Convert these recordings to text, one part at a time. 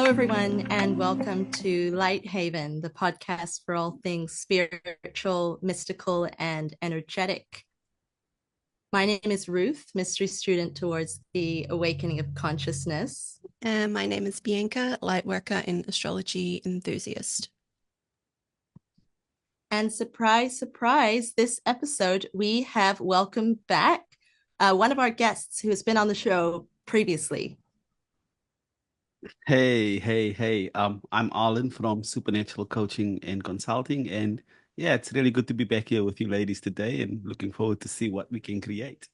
everyone, and welcome to Light Haven, the podcast for all things spiritual, mystical, and energetic. My name is Ruth, mystery student towards the awakening of consciousness. And my name is Bianca, lightworker and astrology enthusiast. And surprise, surprise, this episode we have welcomed back one of our guests who has been on the show previously. Hey. I'm Arlan from Supernatural Coaching and Consulting. And yeah, it's really good to be back here with you ladies today and looking forward to see what we can create.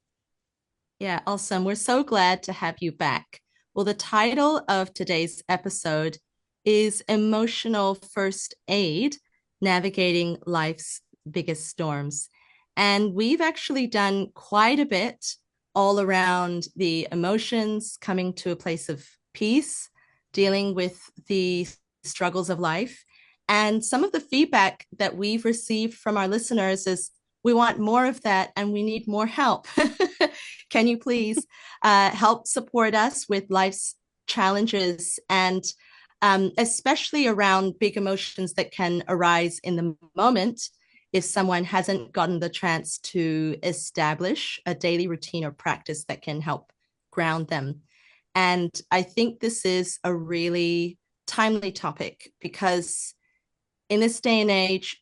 Yeah, awesome. We're so glad to have you back. Well, the title of today's episode is Emotional First Aid, Navigating Life's Biggest Storms. And we've actually done quite a bit all around the emotions, coming to a place of peace, dealing with the struggles of life. And some of the feedback that we've received from our listeners is we want more of that and we need more help. Can you please help support us with life's challenges and especially around big emotions that can arise in the moment if someone hasn't gotten the chance to establish a daily routine or practice that can help ground them. And I think this is a really timely topic because in this day and age,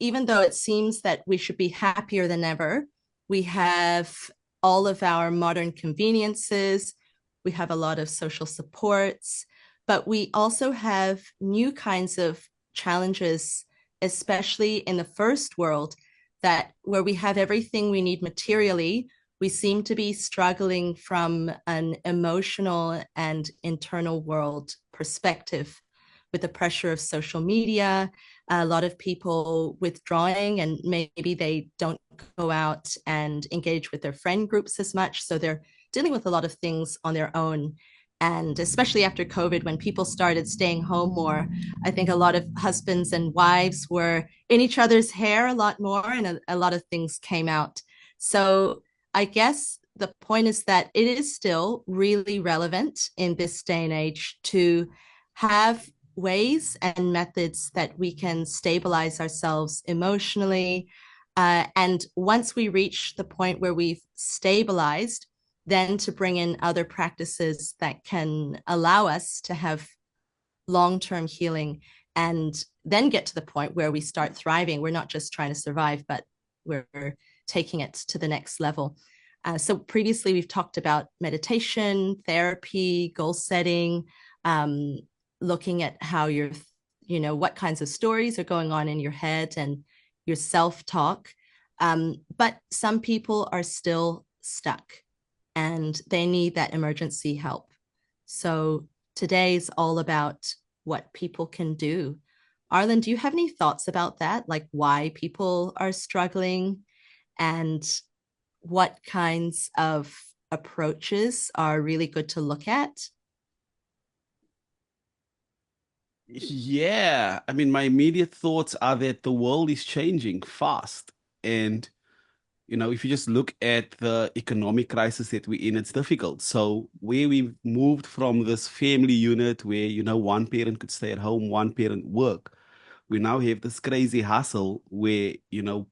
even though it seems that we should be happier than ever, we have all of our modern conveniences, we have a lot of social supports, but we also have new kinds of challenges, especially in the first world, that where we have everything we need materially, we seem to be struggling from an emotional and internal world perspective with the pressure of social media, a lot of people withdrawing, and maybe they don't go out and engage with their friend groups as much. So they're dealing with a lot of things on their own. And especially after COVID, when people started staying home more, I think a lot of husbands and wives were in each other's hair a lot more, and a lot of things came out. So I guess the point is that it is still really relevant in this day and age to have ways and methods that we can stabilize ourselves emotionally. And once we reach the point where we've stabilized, then to bring in other practices that can allow us to have long-term healing and then get to the point where we start thriving. We're not just trying to survive, but we're taking it to the next level. So previously we've talked about meditation, therapy, goal setting, looking at how what kinds of stories are going on in your head and your self-talk. But some people are still stuck and they need that emergency help. So today's all about what people can do. Arlan, do you have any thoughts about that? Like why people are struggling and what kinds of approaches are really good to look at? Yeah, I mean, my immediate thoughts are that the world is changing fast. And, if you just look at the economic crisis that we're in, it's difficult. So, where we've moved from this family unit where, one parent could stay at home, one parent work, we now have this crazy hustle where,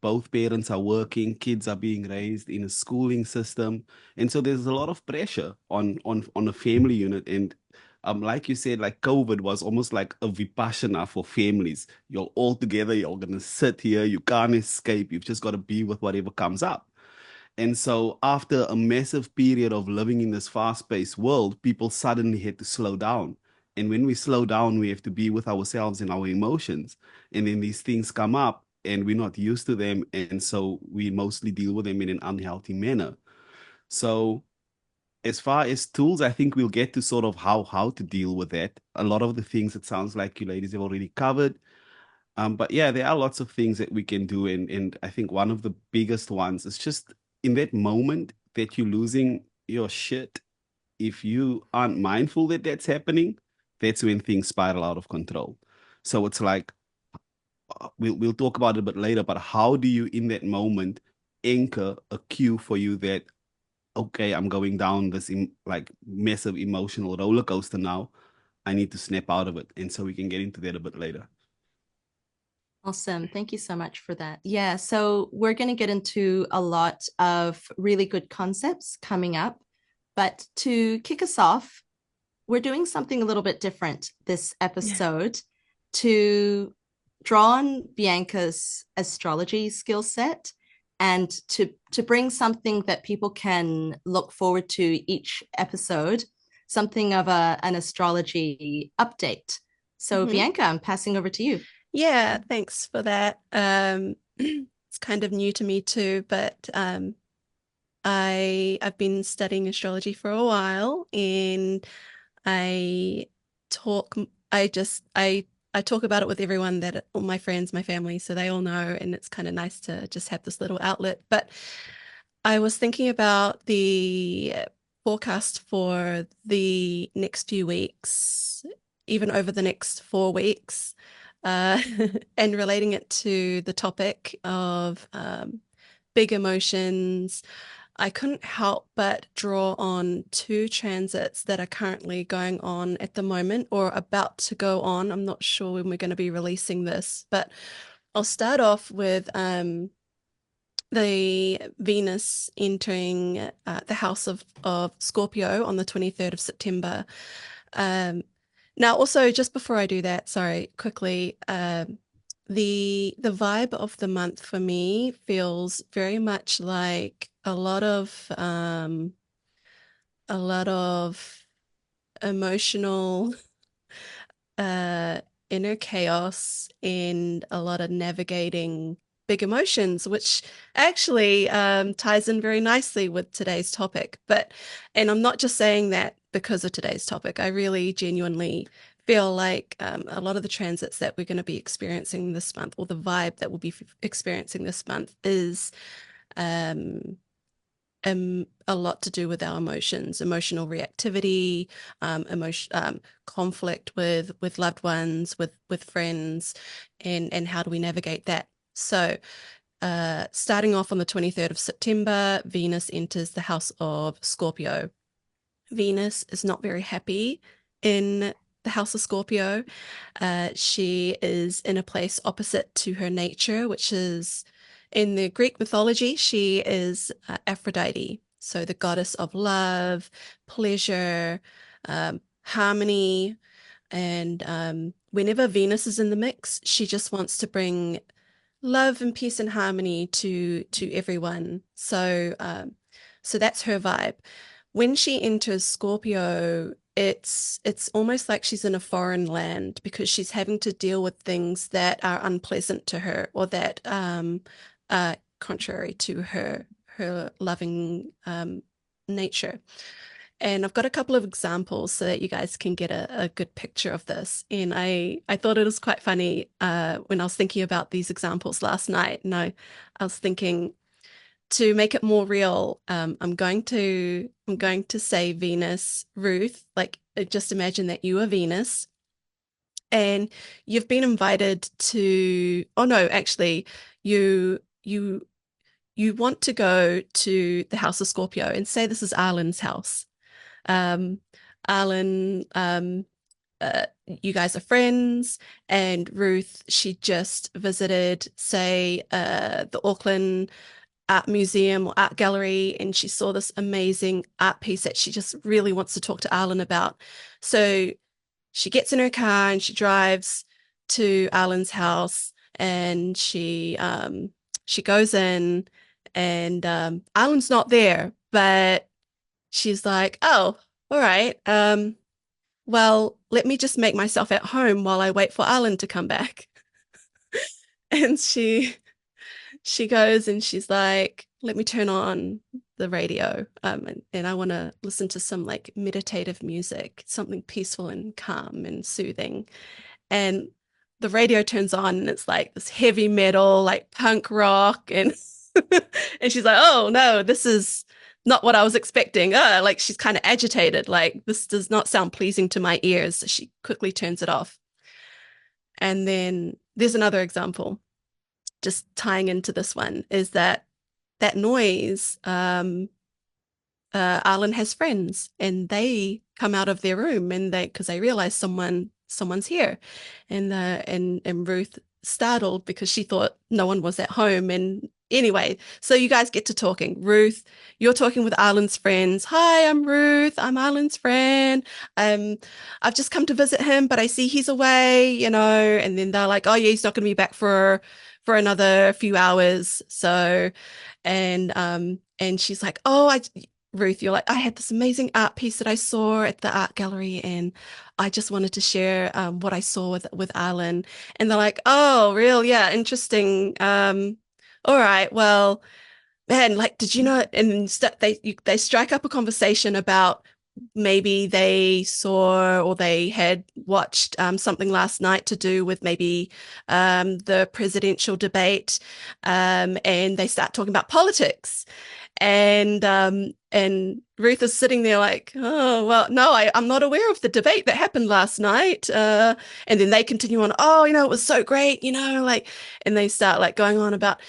both parents are working, kids are being raised in a schooling system. And so there's a lot of pressure on a family unit. And like you said, like COVID was almost like a vipassana for families. You're all together, you're gonna sit here, you can't escape, you've just got to be with whatever comes up. And so, after a massive period of living in this fast paced world, people suddenly had to slow down. And when we slow down, we have to be with ourselves and our emotions. And then these things come up and we're not used to them. And so, we mostly deal with them in an unhealthy manner. So, as far as tools, I think we'll get to sort of how to deal with that. A lot of the things it sounds like you ladies have already covered. But yeah, there are lots of things that we can do, and I think one of the biggest ones is just in that moment that you're losing your shit. If you aren't mindful that that's happening, that's when things spiral out of control. So it's like we'll talk about it a bit later, but how do you in that moment anchor a cue for you that okay, I'm going down this like massive emotional roller coaster now. I need to snap out of it. And so we can get into that a bit later. Awesome. Thank you so much for that. Yeah, so we're going to get into a lot of really good concepts coming up. But to kick us off, we're doing something a little bit different this episode to draw on Bianca's astrology skill set and to bring something that people can look forward to each episode, something of an astrology update. So Bianca, I'm passing over to you. Yeah, thanks for that. It's kind of new to me too, but I've been studying astrology for a while, and I talk I just I talk about it with everyone, that all my friends, my family, so they all know, and it's kind of nice to just have this little outlet. But I was thinking about the forecast for the next few weeks, even over the next 4 weeks, and relating it to the topic of big emotions. I couldn't help but draw on two transits that are currently going on at the moment, or about to go on. I'm not sure when we're going to be releasing this, but I'll start off with the Venus entering the house of Scorpio on the 23rd of September. Now, also, just before I do that, sorry, quickly, the vibe of the month for me feels very much like a lot of emotional inner chaos and a lot of navigating big emotions, which actually ties in very nicely with today's topic. And I'm not just saying that because of today's topic. I really genuinely feel like a lot of the transits that we're going to be experiencing this month, or the vibe that we'll be experiencing this month, is a lot to do with our emotions, emotional reactivity, conflict with loved ones, with friends, and how do we navigate that? So, starting off on the 23rd of September, Venus enters the house of Scorpio. Venus is not very happy in the house of Scorpio. She is in a place opposite to her nature, which is, in the Greek mythology, she is Aphrodite, so the goddess of love, pleasure, harmony. And whenever Venus is in the mix, she just wants to bring love and peace and harmony to everyone. So that's her vibe. When she enters Scorpio, it's almost like she's in a foreign land, because she's having to deal with things that are unpleasant to her, or that are contrary to her loving nature. And I've got a couple of examples so that you guys can get a good picture of this. And I thought it was quite funny when I was thinking about these examples last night. And I was thinking, to make it more real, I'm going to say Venus, Ruth, like just imagine that you are Venus and you've been invited to, oh no, actually you want to go to the house of Scorpio, and say this is Arlan's house. Arlan, you guys are friends, and Ruth, she just visited, say, the Auckland Art Museum or Art Gallery, and she saw this amazing art piece that she just really wants to talk to Arlan about. So she gets in her car and she drives to Arlan's house, and she goes in, and Arlan's not there, but she's like, oh, all right. Well, let me just make myself at home while I wait for Arlan to come back. And she goes and she's like, let me turn on the radio, and I want to listen to some like meditative music, something peaceful and calm and soothing. And the radio turns on, and it's like this heavy metal, like punk rock, and and she's like, oh no, this is not what I was expecting. Like she's kind of agitated, like this does not sound pleasing to my ears. So she quickly turns it off. And then there's another example, just tying into this one, is that noise Arlan has friends, and they come out of their room, and because they realize someone's here, and Ruth startled because she thought no one was at home. And anyway, so you guys get to talking. Ruth, you're talking with Arlan's friends. Hi, I'm Ruth. I'm Arlan's friend. I've just come to visit him, but I see he's away, And then they're like, oh yeah, he's not going to be back for another few hours. So, and she's like, oh, Ruth, you're like, I had this amazing art piece that I saw at the art gallery, and I just wanted to share what I saw with Arlan. And they're like, oh, real? Yeah, interesting. All right, well, man, like, did you know? And they strike up a conversation about maybe they saw or they had watched something last night to do with maybe the presidential debate, and they start talking about politics. And Ruth is sitting there like, oh, well, no, I'm not aware of the debate that happened last night. And then they continue on, oh, it was so great, like, and they start like going on about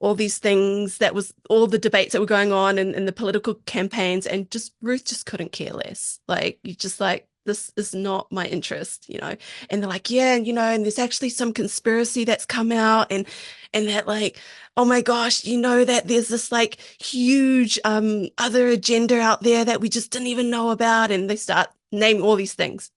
all these things, that was all the debates that were going on in the political campaigns, and just Ruth just couldn't care less. Like, you just like, this is not my interest, And they're like, yeah, and there's actually some conspiracy that's come out, and that, like, oh my gosh, that there's this like huge other agenda out there that we just didn't even know about. And they start naming all these things.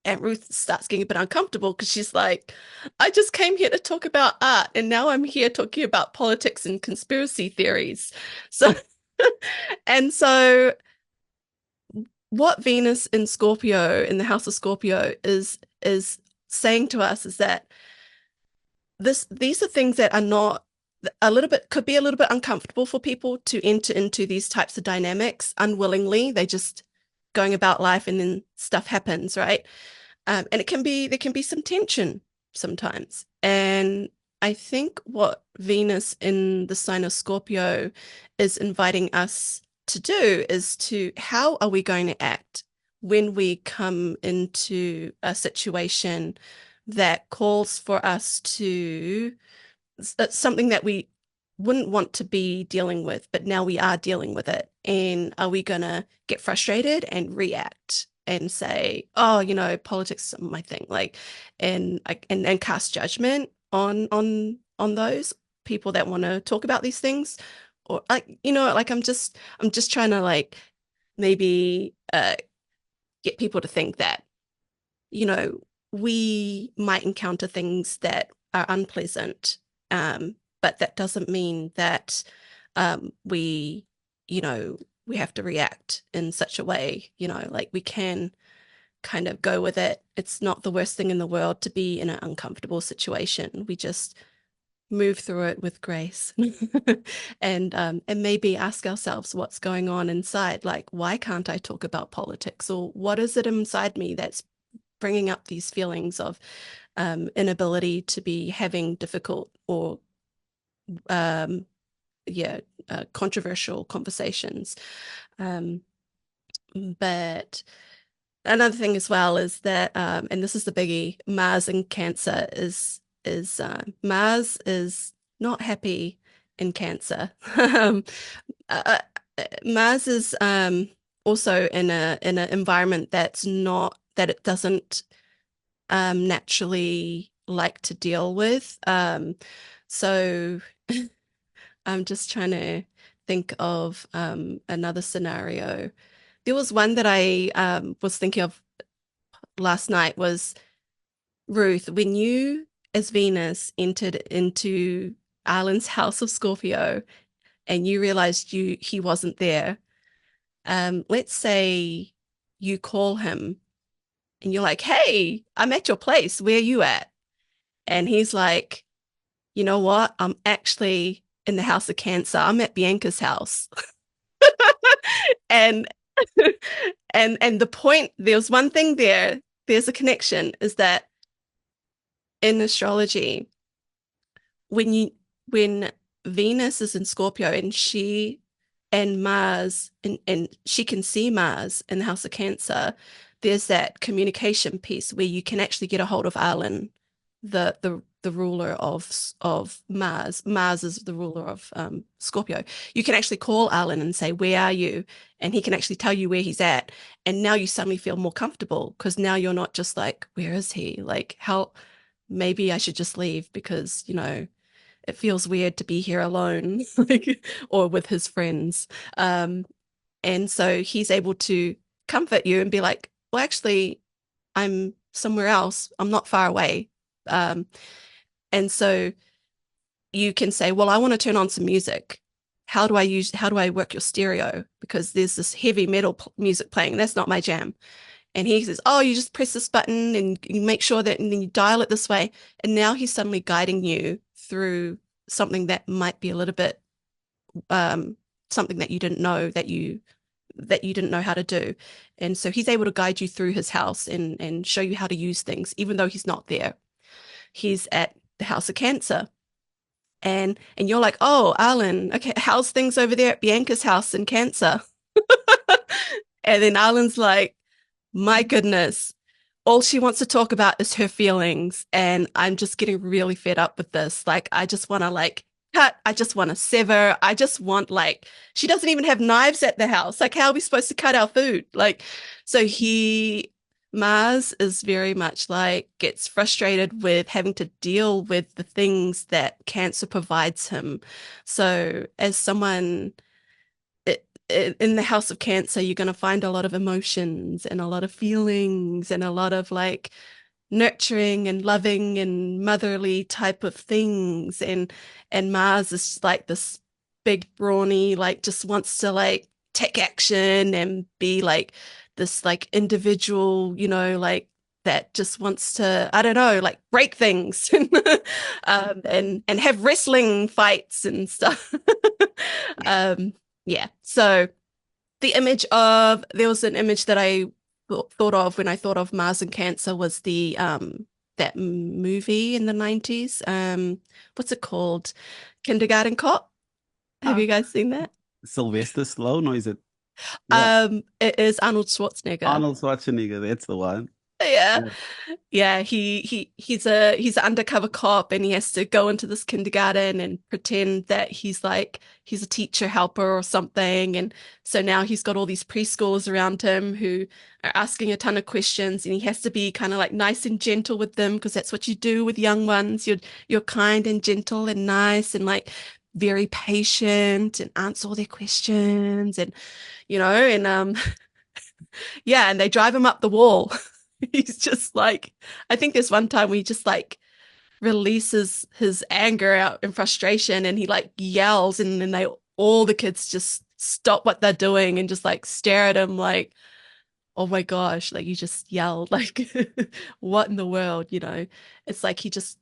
And Ruth starts getting a bit uncomfortable because she's like, I just came here to talk about art, and now I'm here talking about politics and conspiracy theories. So, and so what Venus in Scorpio, in the house of Scorpio, is saying to us is that these are things that are not could be a little bit uncomfortable for people to enter into these types of dynamics unwillingly. They just going about life, and then stuff happens, right? And there can be some tension sometimes. And I think what Venus in the sign of Scorpio is inviting us to do is how are we going to act when we come into a situation that calls for us to, it's something that we wouldn't want to be dealing with, but now we are dealing with it. And are we going to get frustrated and react and say, oh, politics is my thing, like, and cast judgment on those people that want to talk about these things? Or like, like, I'm just trying to like maybe get people to think that, we might encounter things that are unpleasant, but that doesn't mean that we have to react in such a way, like we can kind of go with it. It's not the worst thing in the world to be in an uncomfortable situation. We just move through it with grace and maybe ask ourselves what's going on inside. Like, why can't I talk about politics? Or what is it inside me that's bringing up these feelings of inability to be having difficult or controversial conversations. But another thing as well is that, and this is the biggie, Mars in Cancer is Mars is not happy in Cancer. Mars is also in an environment that it doesn't naturally like to deal with. So I'm just trying to think of another scenario. There was one that I was thinking of last night was, Ruth, when you as Venus entered into Arlan's house of Scorpio and you realized he wasn't there, let's say you call him and you're like, hey, I'm at your place. Where are you at? And he's like, you know what? I'm actually in the house of Cancer. I'm at Bianca's house. and and the point, there's one thing there's a connection, is that in astrology, when Venus is in Scorpio and Mars, and she can see Mars in the house of Cancer, there's that communication piece where you can actually get a hold of Arlan, the the ruler of Mars. Mars is the ruler of Scorpio. You can actually call Arlan and say, "Where are you?" And he can actually tell you where he's at. And now you suddenly feel more comfortable because now you're not just like, "Where is he?" Like, how maybe I should just leave because, it feels weird to be here alone, like, or with his friends. And so he's able to comfort you and be like, "Well, actually, I'm somewhere else. I'm not far away." And so you can say, "Well, I want to turn on some music. How do I work your stereo? Because there's this heavy metal music playing. That's not my jam." And he says, "Oh, you just press this button and you make sure that, and then you dial it this way." And now he's suddenly guiding you through something that might be a little bit something that you didn't know how to do. And so he's able to guide you through his house and show you how to use things, even though he's not there. He's at the house of Cancer. And you're like, "Oh, Arlan, okay, how's things over there at Bianca's house in Cancer?" And then Arlan's like, "My goodness, all she wants to talk about is her feelings. And I'm just getting really fed up with this. Like, I just want to cut. I just want to sever. I just want she doesn't even have knives at the house. Like, how are we supposed to cut our food?" So Mars is very much gets frustrated with having to deal with the things that Cancer provides him. So as someone in the house of Cancer, you're going to find a lot of emotions and a lot of feelings and a lot of nurturing and loving and motherly type of things. And Mars is this big brawny, just wants to take action and be this individual, that just wants to, I don't know, break things and have wrestling fights and stuff. Yeah. So there was an image that I thought of when I thought of Mars and Cancer was the that movie in the 90s. What's it called? Kindergarten Cop. Have you guys seen that? Sylvester Stallone, or is it? Yeah. It is Arnold Schwarzenegger. Arnold Schwarzenegger, that's the one. Yeah. Yeah, he's an undercover cop and he has to go into this kindergarten and pretend that he's a teacher helper or something. And so now he's got all these preschoolers around him who are asking a ton of questions, and he has to be kind of nice and gentle with them because that's what you do with young ones. You're kind and gentle and nice and very patient and answer all their questions and yeah, and they drive him up the wall. He's just I think there's one time where he just releases his anger out and frustration and he yells, and then all the kids just stop what they're doing and just stare at him "Oh my gosh, you just yelled, what in the world?" It's he just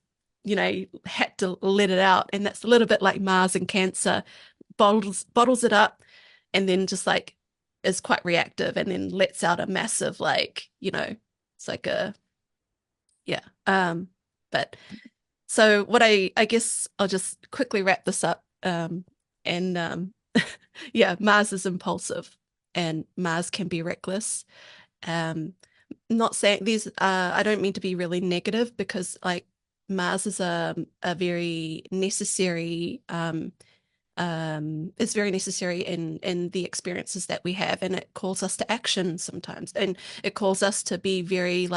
had to let it out. And that's a little bit like Mars and Cancer, bottles it up and then just is quite reactive and then lets out a massive it's but so what I guess I'll just quickly wrap this up. Yeah, Mars is impulsive and Mars can be reckless. Not saying these I don't mean to be really negative, because Mars is a very necessary is very necessary in the experiences that we have, and it calls us to action sometimes, and it calls us to be very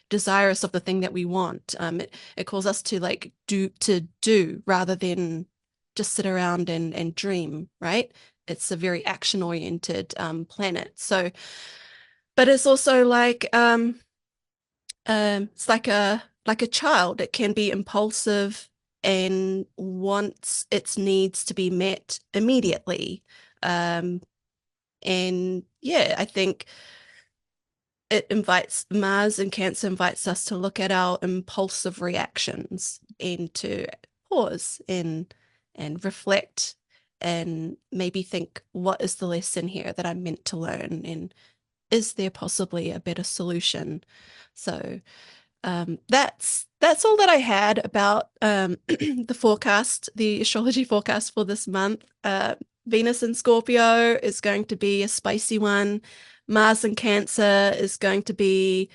desirous of the thing that we want. It calls us to do rather than just sit around and dream, right? It's a very action oriented planet. So but it's also it's like a child. It can be impulsive and wants its needs to be met immediately. And yeah, I think Mars and Cancer invites us to look at our impulsive reactions and to pause and reflect and maybe think, what is the lesson here that I'm meant to learn? And is there possibly a better solution? So that's all that I had about the forecast, the astrology forecast for this month. Venus in Scorpio is going to be a spicy one. Mars in Cancer is going to be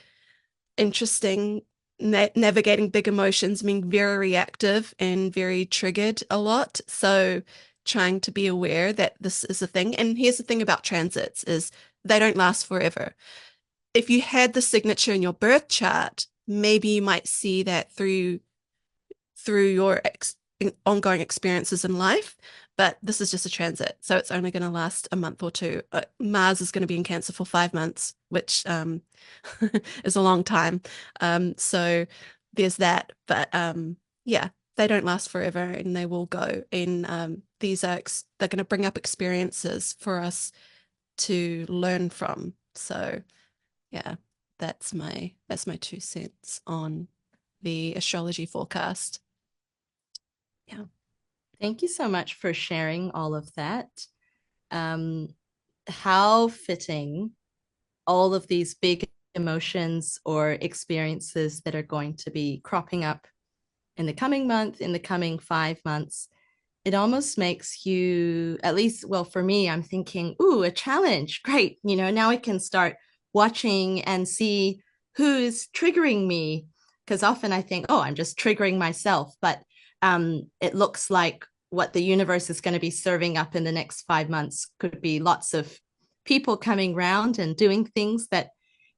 interesting. navigating big emotions, being very reactive and very triggered a lot. So trying to be aware that this is a thing. And here's the thing about transits is they don't last forever. If you had the signature in your birth chart, maybe you might see that through your ongoing experiences in life, but this is just a transit, so it's only going to last a month or two. Mars is going to be in Cancer for 5 months, which is a long time. So there's that, but yeah, they don't last forever and they will go. And they're going to bring up experiences for us to learn from. So yeah, that's my 2 cents on the astrology forecast. Yeah. Thank you so much for sharing all of that. How fitting all of these big emotions or experiences that are going to be cropping up in the coming month, in the coming 5 months. It almost makes you, at least, well, for me, I'm thinking, ooh, a challenge. Great. Now I can start watching and see who's triggering me. Because often I think, oh, I'm just triggering myself. But it looks like what the universe is going to be serving up in the next 5 months could be lots of people coming around and doing things that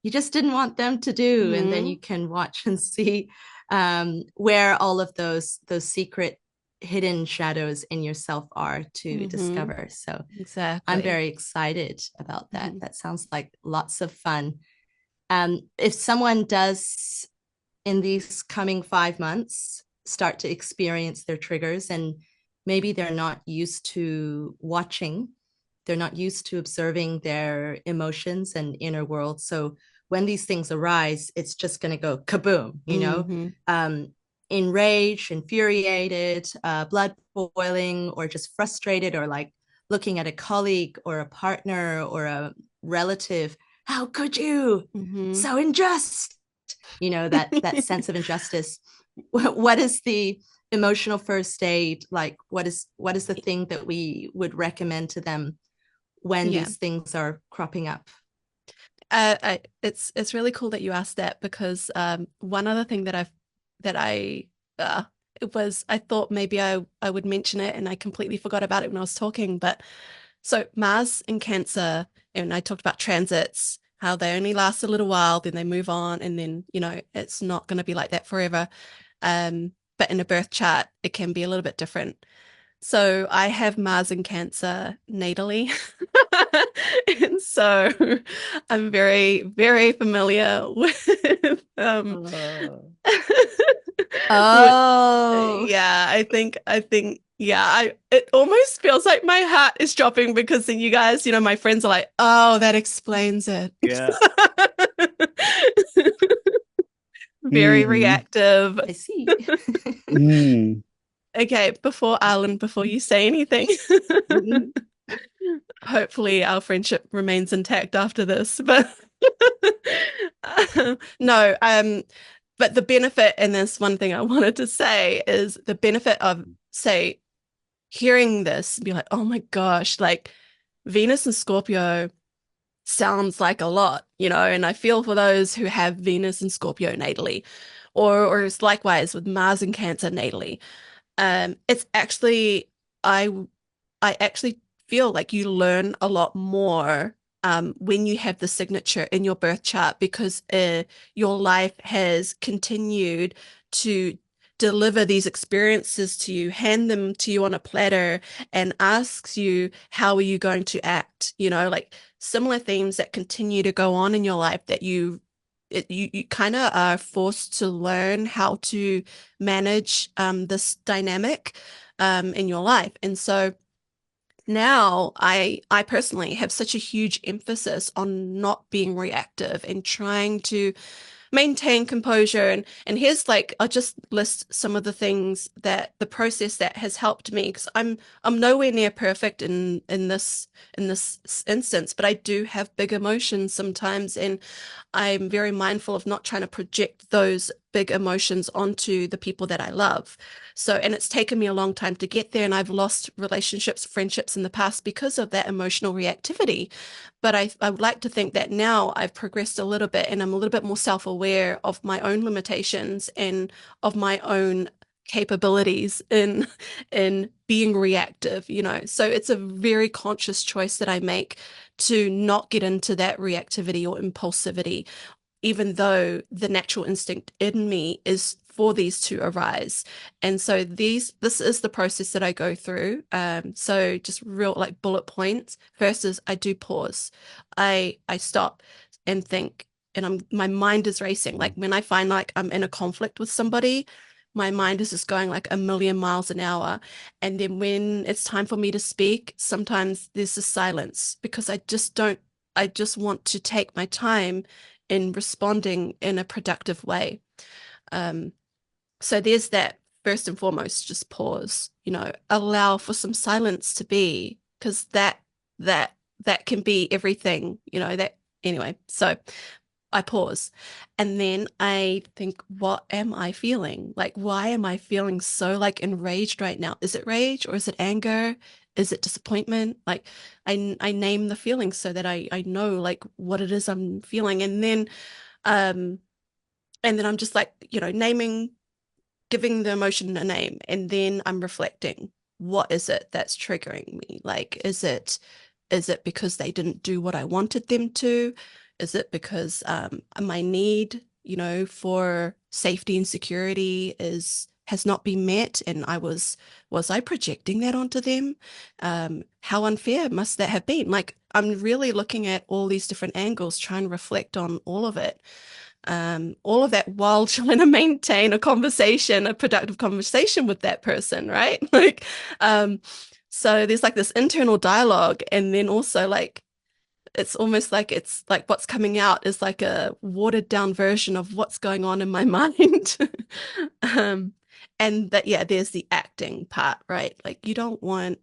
you just didn't want them to do. And then you can watch and see where all of those secret hidden shadows in yourself are to discover. So exactly, I'm very excited about that. That sounds like lots of fun. If someone does in these coming 5 months start to experience their triggers, and maybe they're not used to watching, they're not used to observing their emotions and inner world. So when these things arise, it's just going to go kaboom, enraged, infuriated, blood boiling, or just frustrated, or like looking at a colleague or a partner or a relative. How could you? So unjust. That sense of injustice. What is the emotional first aid like? What is the thing that we would recommend to them when these things are cropping up? It's really cool that you asked that, because one other thing that I thought maybe I would mention it and I completely forgot about it when I was talking. But so Mars in Cancer, and I talked about transits, how they only last a little while, then they move on, and then it's not going to be like that forever. But in a birth chart, it can be a little bit different. So I have Mars in Cancer natally. And so I'm very, very familiar with yeah, I think yeah, it almost feels like my heart is dropping, because then you guys, my friends are like, oh, that explains it. Yeah. Very reactive. I see. Okay, before you say anything, hopefully our friendship remains intact after this. But no, but the benefit, and this one thing I wanted to say, is the benefit of, say, hearing this, be like, oh my gosh, like Venus and Scorpio sounds like a lot, and I feel for those who have Venus and Scorpio natally, or it's likewise with Mars and Cancer natally. It's actually, I actually feel like you learn a lot more when you have the signature in your birth chart, because your life has continued to deliver these experiences to you, hand them to you on a platter, and asks you, how are you going to act? Like similar themes that continue to go on in your life, that you kind of are forced to learn how to manage this dynamic in your life. And so now I personally have such a huge emphasis on not being reactive and trying to maintain composure. And here's, like, I'll just list some of the things, that the process that has helped me, because I'm nowhere near perfect in this instance, but I do have big emotions sometimes, and I'm very mindful of not trying to project those big emotions onto the people that I love. So, and it's taken me a long time to get there, and I've lost relationships, friendships in the past because of that emotional reactivity. But I would like to think that now I've progressed a little bit, and I'm a little bit more self-aware aware of my own limitations and of my own capabilities in being reactive, you know. So it's a very conscious choice that I make to not get into that reactivity or impulsivity, even though the natural instinct in me is for these to arise. And so this is the process that I go through. So just real like bullet points. First is I do pause. I stop and think, and my mind is racing. Like when I find like I'm in a conflict with somebody, my mind is just going like a million miles an hour. And then when it's time for me to speak, sometimes there's a silence because I just want to take my time in responding in a productive way. So there's that. First and foremost, just pause, you know, allow for some silence to be, because that can be everything, you know, that anyway. So I pause and then I think, what am I feeling? Like, why am I feeling so like enraged right now? Is it rage or is it anger? Is it disappointment? Like I name the feelings so that I know like what it is I'm feeling. And then I'm just like, you know, giving the emotion a name, and then I'm reflecting. What is it that's triggering me? Like, is it because they didn't do what I wanted them to? Is it because my need, you know, for safety and security has not been met, and was I projecting that onto them? How unfair must that have been? Like, I'm really looking at all these different angles, trying to reflect on all of it. All of that while trying to maintain a productive conversation with that person, right? Like, so there's like this internal dialogue, and then also like it's almost like it's like what's coming out is like a watered down version of what's going on in my mind. And that, yeah, there's the acting part, right? Like you don't want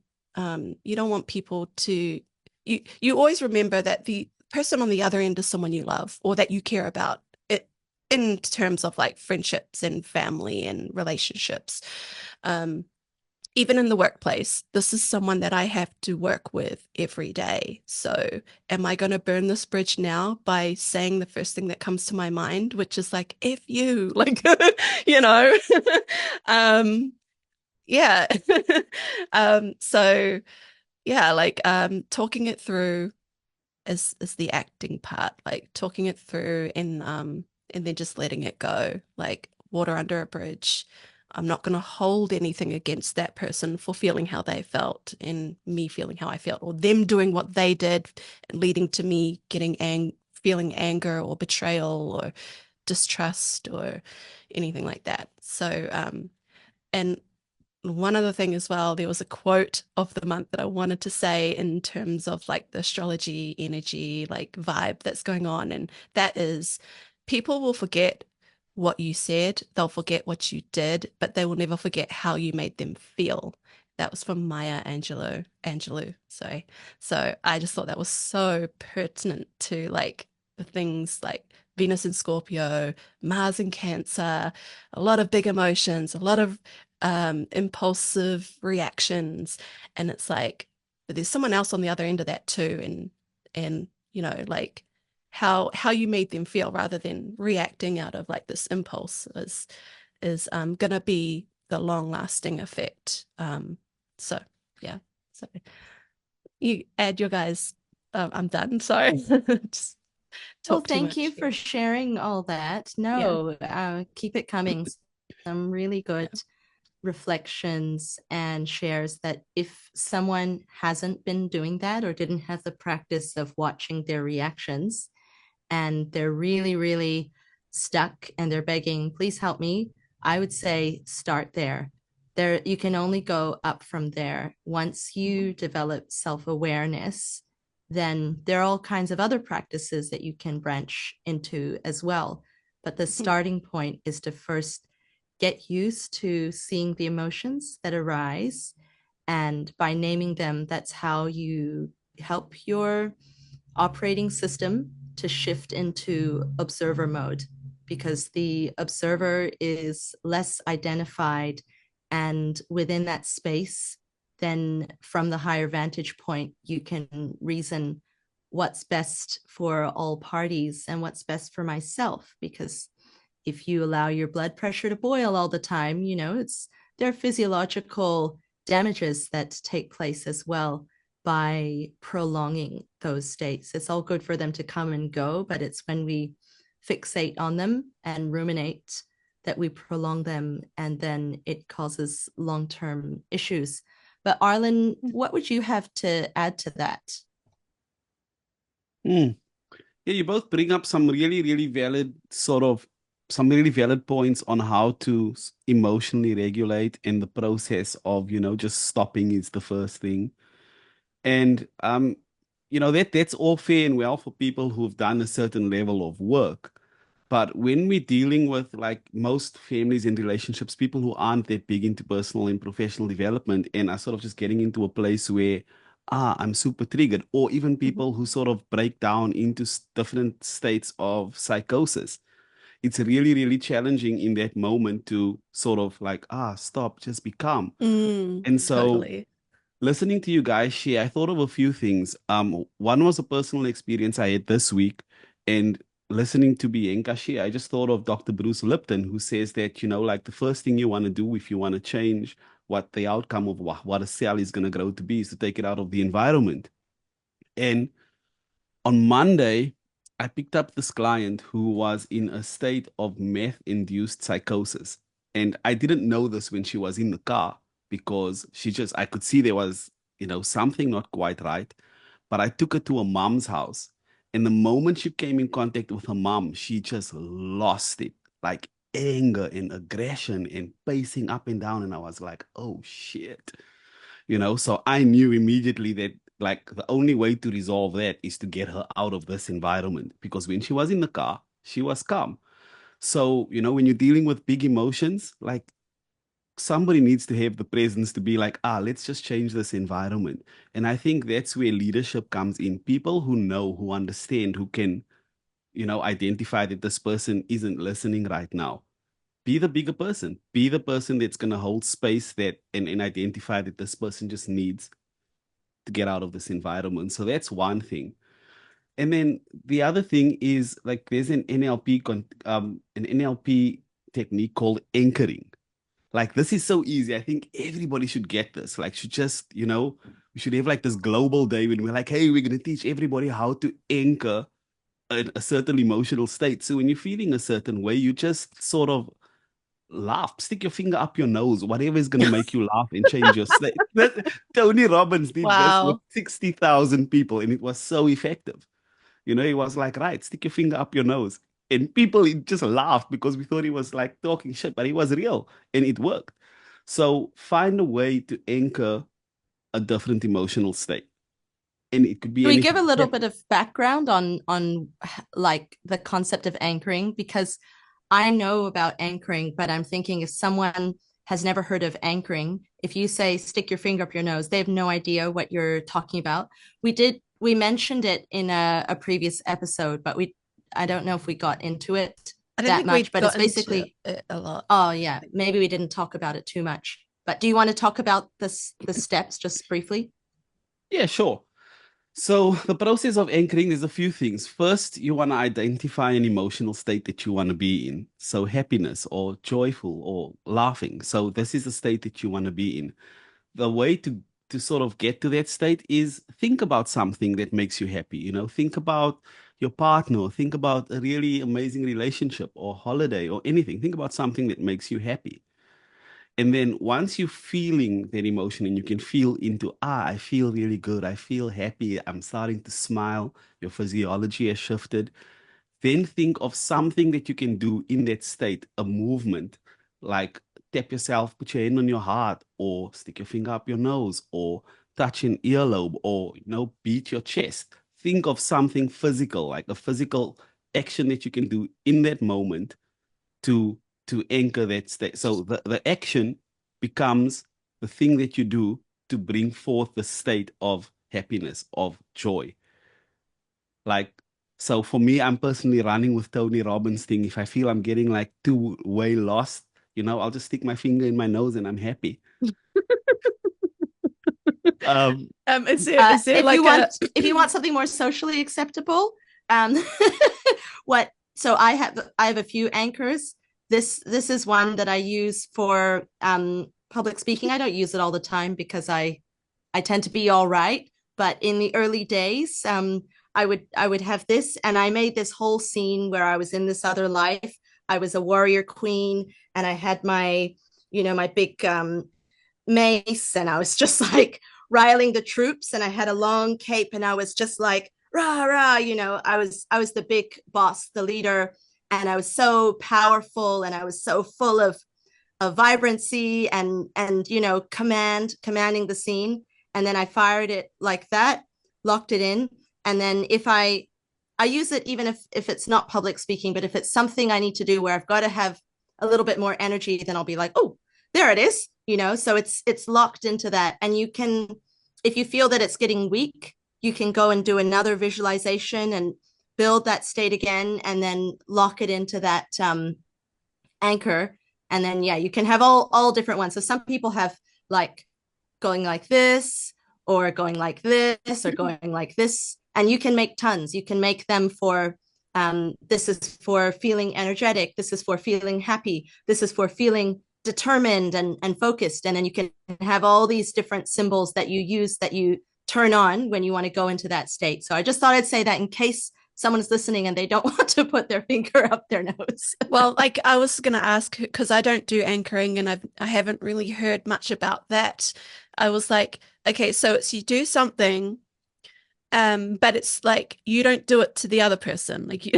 people to, you always remember that the person on the other end is someone you love or that you care about, it in terms of like friendships and family and relationships. Even in the workplace, this is someone that I have to work with every day. So am I going to burn this bridge now by saying the first thing that comes to my mind, which is like, F you, like, you know? Yeah. So yeah, like, talking it through is the acting part, like talking it through and then just letting it go, like water under a bridge. I'm not going to hold anything against that person for feeling how they felt and me feeling how I felt, or them doing what they did, leading to me feeling anger or betrayal or distrust or anything like that. So, and one other thing as well, there was a quote of the month that I wanted to say in terms of like the astrology energy, like vibe that's going on. And that is, people will forget what you said, they'll forget what you did, but they will never forget how you made them feel. That was from Maya Angelou. Sorry. So I just thought that was so pertinent to like the things like Venus in Scorpio, Mars in Cancer, a lot of big emotions, a lot of impulsive reactions. And it's like, but there's someone else on the other end of that too. And you know, like how you made them feel rather than reacting out of like this impulse is gonna be the long lasting effect. So yeah. So you add your guys, I'm done. Sorry. Just Well, talk too thank much. you for sharing all that. Yeah. No, keep it coming. Some really good Yeah. reflections and shares that if someone hasn't been doing that or didn't have the practice of watching their reactions and they're really, really stuck and they're begging, please help me, I would say start there. There, you can only go up from there. Once you develop self-awareness, then there are all kinds of other practices that you can branch into as well. But the starting point is to first get used to seeing the emotions that arise. And by naming them, that's how you help your operating system to shift into observer mode, because the observer is less identified. And within that space, then from the higher vantage point, you can reason what's best for all parties and what's best for myself. Because if you allow your blood pressure to boil all the time, there are physiological damages that take place as well by prolonging those states. It's all good for them to come and go, but it's when we fixate on them and ruminate that we prolong them, and then it causes long-term issues. But Arlan, what would you have to add to that? Yeah, you both bring up some really, really valid some really valid points on how to emotionally regulate, and the process of, just stopping is the first thing. And that's all fair and well for people who've done a certain level of work. But when we're dealing with, like, most families and relationships, people who aren't that big into personal and professional development and are sort of just getting into a place where, I'm super triggered, or even people who sort of break down into different states of psychosis, it's really, really challenging in that moment to sort of like, stop, just be calm. And so, Totally. listening to you guys share, I thought of a few things. One was a personal experience I had this week, and listening to Bianca share, I just thought of Dr. Bruce Lipton, who says that, like, the first thing you want to do if you want to change what the outcome of what a cell is going to grow to be is to take it out of the environment. And on Monday, I picked up this client who was in a state of meth-induced psychosis. And I didn't know this when she was in the car, because I could see there was, something not quite right. But I took her to her mom's house. And the moment she came in contact with her mom, she just lost it, like anger and aggression and pacing up and down. And I was like, oh shit. So I knew immediately that, like, the only way to resolve that is to get her out of this environment, because when she was in the car, she was calm. So, when you're dealing with big emotions, like, somebody needs to have the presence to be like, let's just change this environment. And I think that's where leadership comes in. People who know, who understand, who can, identify that this person isn't listening right now. Be the bigger person. Be the person that's going to hold space that and identify that this person just needs to get out of this environment. So that's one thing. And then the other thing is, like, there's an NLP technique called anchoring. Like, this is so easy. I think everybody should get this. Like, should just, we should have like this global day when we're like, hey, we're going to teach everybody how to anchor a certain emotional state. So when you're feeling a certain way, you just sort of laugh, stick your finger up your nose, whatever is going to make you laugh and change your state. Tony Robbins did this with Wow. 60,000 people, and it was so effective. He was like, right, stick your finger up your nose. And people just laughed because we thought he was like talking shit, but he was real and it worked. So find a way to anchor a different emotional state. And it could be Can we give a anything. little bit of background on like the concept of anchoring? Because I know about anchoring, but I'm thinking if someone has never heard of anchoring, if you say stick your finger up your nose, they have no idea what you're talking about. We mentioned it in a previous episode, but I don't know if we got into it I don't that think much, we but got it's basically into it a lot. oh yeah, maybe we didn't talk about it too much. But do you want to talk about the steps just briefly? Yeah, sure. So the process of anchoring, there's a few things. First, you want to identify an emotional state that you want to be in. So happiness or joyful or laughing. So this is the state that you want to be in. The way to sort of get to that state is think about something that makes you happy. Think about your partner, or think about a really amazing relationship or holiday or anything. Think about something that makes you happy. And then once you're feeling that emotion and you can feel into, I feel really good, I feel happy, I'm starting to smile, your physiology has shifted, then think of something that you can do in that state, a movement, like tap yourself, put your hand on your heart, or stick your finger up your nose, or touch an earlobe, or, beat your chest. Think of something physical, like a physical action that you can do in that moment to anchor that state. So the action becomes the thing that you do to bring forth the state of happiness, of joy. Like, so for me, I'm personally running with Tony Robbins thing. If I feel I'm getting like too way lost, I'll just stick my finger in my nose and I'm happy. Is there if like if you want something more socially acceptable, um, so I have a few anchors. This is one that I use for public speaking. I don't use it all the time because I tend to be all right. But in the early days, I would have this, and I made this whole scene where I was in this other life. I was a warrior queen, and I had my, my big mace, and I was just like riling the troops, and I had a long cape, and I was just like rah rah. I was the big boss, the leader, and I was so powerful, and I was so full of vibrancy and commanding the scene. And then I fired it like that, locked it in, and then if I use it even if it's not public speaking, but if it's something I need to do where I've got to have a little bit more energy, then I'll be like, oh, there it is, so it's locked into that. And you can, if you feel that it's getting weak, you can go and do another visualization and build that state again, and then lock it into that anchor. And then you can have all different ones. So some people have like going like this, or going like this, or going like this, and you can make tons. You can make them for this is for feeling energetic, this is for feeling happy, this is for feeling determined and focused. And then you can have all these different symbols that you use, that you turn on when you want to go into that state. So I just thought I'd say that in case someone's listening and they don't want to put their finger up their nose. Well, like I was going to ask, because I don't do anchoring and I haven't really heard much about that. I was like, okay, so it's you do something, but it's like you don't do it to the other person, like you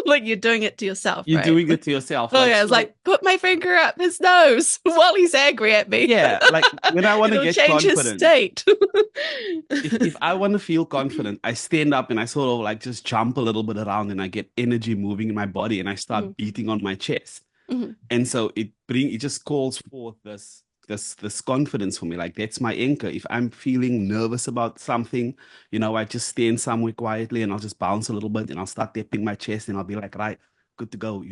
like you're doing it to yourself. You're right? doing it to yourself. Oh yeah, it's like put my finger up his nose while he's angry at me. Yeah, like when I want to get change confident. his state. if I want to feel confident, I stand up and I sort of like just jump a little bit around, and I get energy moving in my body, and I start beating on my chest. And so it just calls forth this confidence for me. Like that's my anchor. If I'm feeling nervous about something, I just stand somewhere quietly and I'll just bounce a little bit, and I'll start tapping my chest, and I'll be like, right, good to go,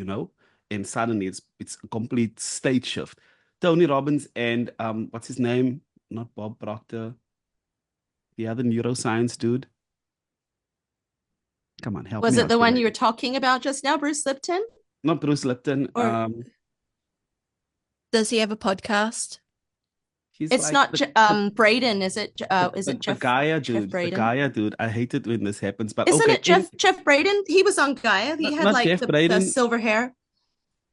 and suddenly it's a complete state shift. Tony Robbins and what's his name? Not Bob Proctor, the other neuroscience dude. Come on, help me. Was it the one you were talking about just now, Bruce Lipton? Not Bruce Lipton. Does he have a podcast? It's like Braden, is it? Is it Jeff? The Gaia dude. Jeff Braden? The Gaia dude. I hate it when this happens, but isn't okay. it Jeff Braden? He was on Gaia. He had like the silver hair.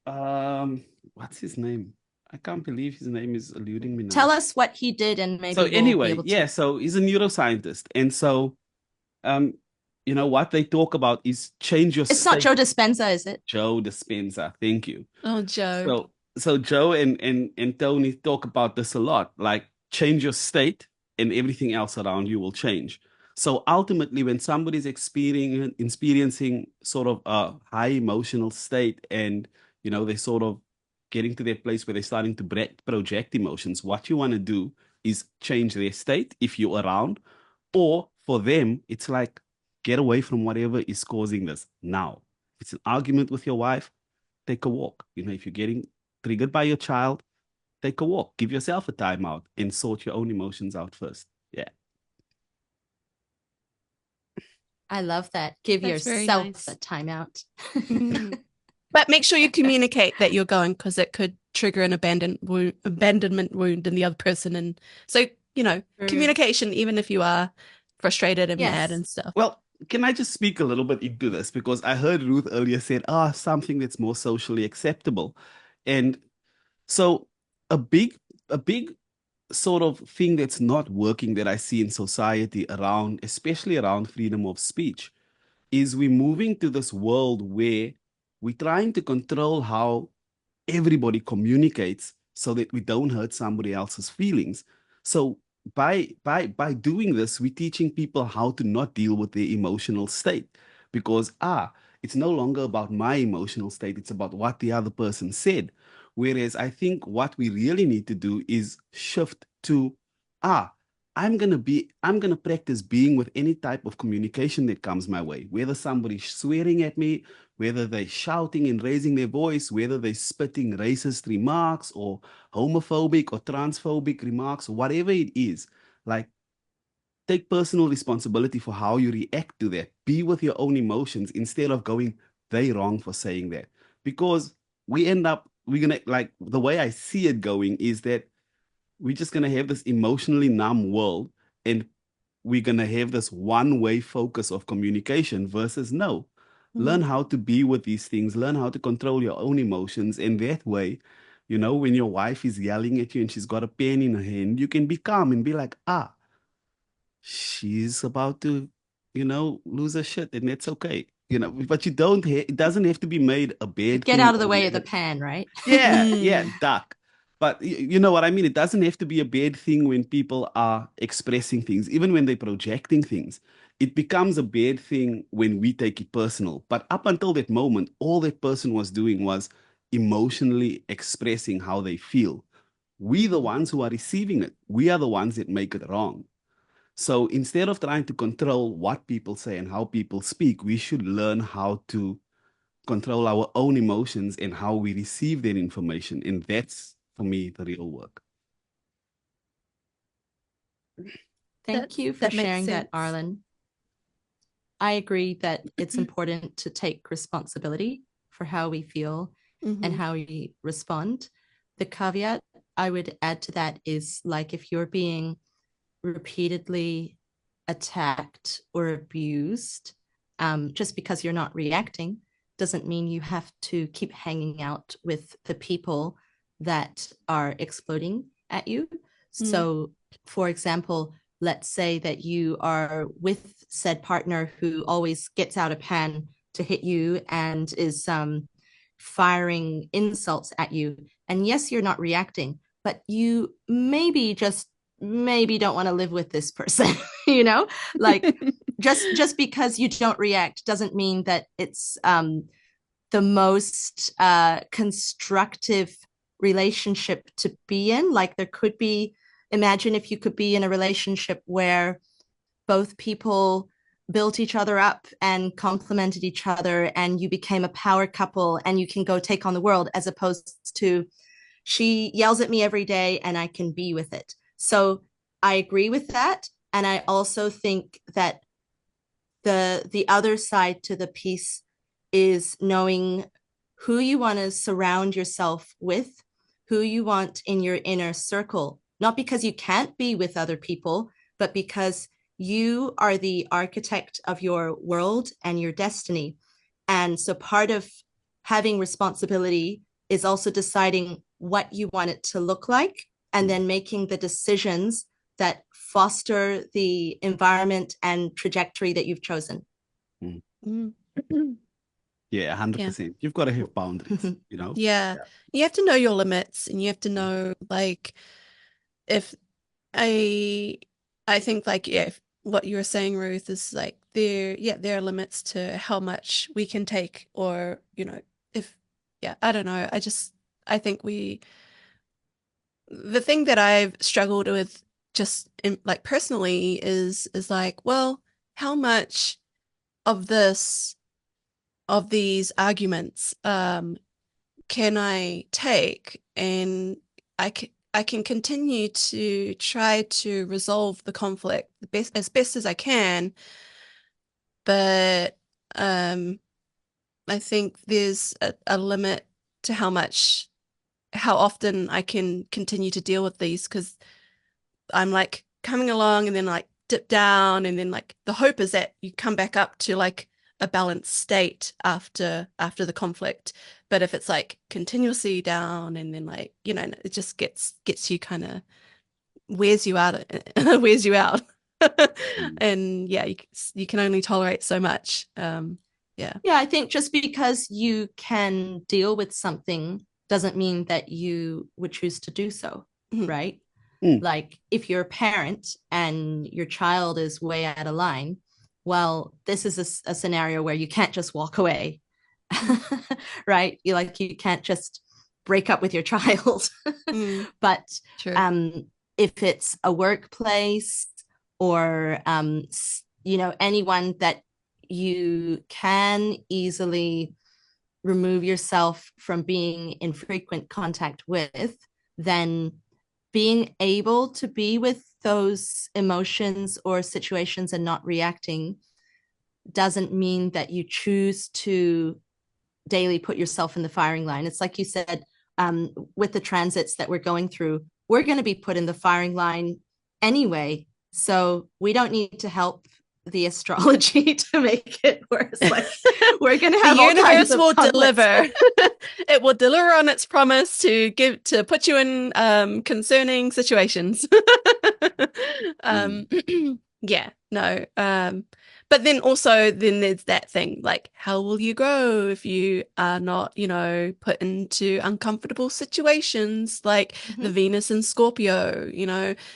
What's his name? I can't believe his name is eluding me now. Tell us what he did, and maybe so anyway, so he's a neuroscientist, and so what they talk about is change your It's not Joe Dispenza, is it? Joe Dispenza, thank you. Oh, Joe. So Joe and Tony talk about this a lot, like change your state and everything else around you will change. So ultimately, when somebody's experiencing sort of a high emotional state, and they're sort of getting to their place where they're starting to project emotions, what you want to do is change their state if you're around, or for them, it's like get away from whatever is causing this now. If it's an argument with your wife, take a walk. If you're getting triggered by your child, take a walk. Give yourself a timeout and sort your own emotions out first. Yeah. I love that. Give yourself a timeout. But make sure you communicate that you're going, because it could trigger an abandonment wound in the other person. And so, communication, even if you are frustrated and mad and stuff. Well, can I just speak a little bit into this? Because I heard Ruth earlier said, something that's more socially acceptable. And so a big sort of thing that's not working that I see in society around, especially around freedom of speech, is we're moving to this world where we're trying to control how everybody communicates so that we don't hurt somebody else's feelings. So by doing this, we're teaching people how to not deal with their emotional state, because it's no longer about my emotional state, it's about what the other person said. Whereas I think what we really need to do is shift to I'm gonna practice being with any type of communication that comes my way, whether somebody's swearing at me, whether they're shouting and raising their voice, whether they're spitting racist remarks or homophobic or transphobic remarks, whatever it is. Like, take personal responsibility for how you react to that. Be with your own emotions instead of going, they wrong for saying that. Because we're gonna, like, the way I see it going is that we're just gonna have this emotionally numb world, and we're gonna have this one-way focus of communication versus no. Learn Mm. how to be with these things, learn how to control your own emotions, and that way, when your wife is yelling at you and she's got a pen in her hand, you can be calm and be like, she's about to, lose her shit, and that's okay. But you don't it doesn't have to be made a bad Get thing out of the or way of the negative. pan, right? Yeah, Mm. duck. But you know what I mean? It doesn't have to be a bad thing when people are expressing things, even when they're projecting things. It becomes a bad thing when we take it personal. But up until that moment, all that person was doing was emotionally expressing how they feel. We, the ones who are receiving it, we are the ones that make it wrong. So instead of trying to control what people say and how people speak, we should learn how to control our own emotions and how we receive that information. And that's, for me, the real work. Thank you for That makes sharing that, sense. Arlan. I agree that it's important to take responsibility for how we feel and Mhm. how we respond. The caveat I would add to that is, like, if you're being repeatedly attacked or abused, just because you're not reacting doesn't mean you have to keep hanging out with the people that are exploding at you. Mm. So, for example, let's say that you are with said partner who always gets out a pan to hit you and is firing insults at you. And yes, you're not reacting, but you maybe don't want to live with this person. Like, just because you don't react doesn't mean that it's the most constructive relationship to be in. Like, there could be, imagine if you could be in a relationship where both people built each other up and complemented each other, and you became a power couple and you can go take on the world, as opposed to, she yells at me every day and I can be with it. So I agree with that. And I also think that the other side to the piece is knowing who you want to surround yourself with, who you want in your inner circle, not because you can't be with other people, but because you are the architect of your world and your destiny. And so part of having responsibility is also deciding what you want it to look like, and then making the decisions that foster the environment and trajectory that you've chosen. Mm. Mm. Yeah, Yeah. 100%. You've got to have boundaries, Yeah. You have to know your limits, and you have to know, like, if I I think, like, yeah, if what you were saying, Ruth, is like there are limits to how much we can take, or if I don't know. I think the thing that I've struggled with, just like personally, is like, well, how much of these arguments can I take, and I can continue to try to resolve the conflict as best as I can, but um I think there's a limit to how often I can continue to deal with these, because I'm like coming along and then like dip down, and then like the hope is that you come back up to like a balanced state after the conflict. But if it's like continuously down, and then like it just gets you, kind of wears you out. Wears you out. Mm. And yeah, you can only tolerate so much. Yeah. Yeah, I think just because you can deal with something doesn't mean that you would choose to do so, Mhm. right? Mm. Like, if you're a parent and your child is way out of line, well, this is a scenario where you can't just walk away. Right? You can't just break up with your child. Mm, But true. if it's a workplace, or anyone that you can easily remove yourself from being in frequent contact with, then being able to be with those emotions or situations and not reacting doesn't mean that you choose to daily put yourself in the firing line. It's like you said, with the transits that we're going through, we're going to be put in the firing line anyway. So we don't need to help the astrology to make it worse. Like, we're going to have the all universe kinds of will conflicts. deliver. It will deliver on its promise to put you in concerning situations. Yeah, no. But then also there's that thing, like, how will you grow if you are not, put into uncomfortable situations, like the Venus in Scorpio,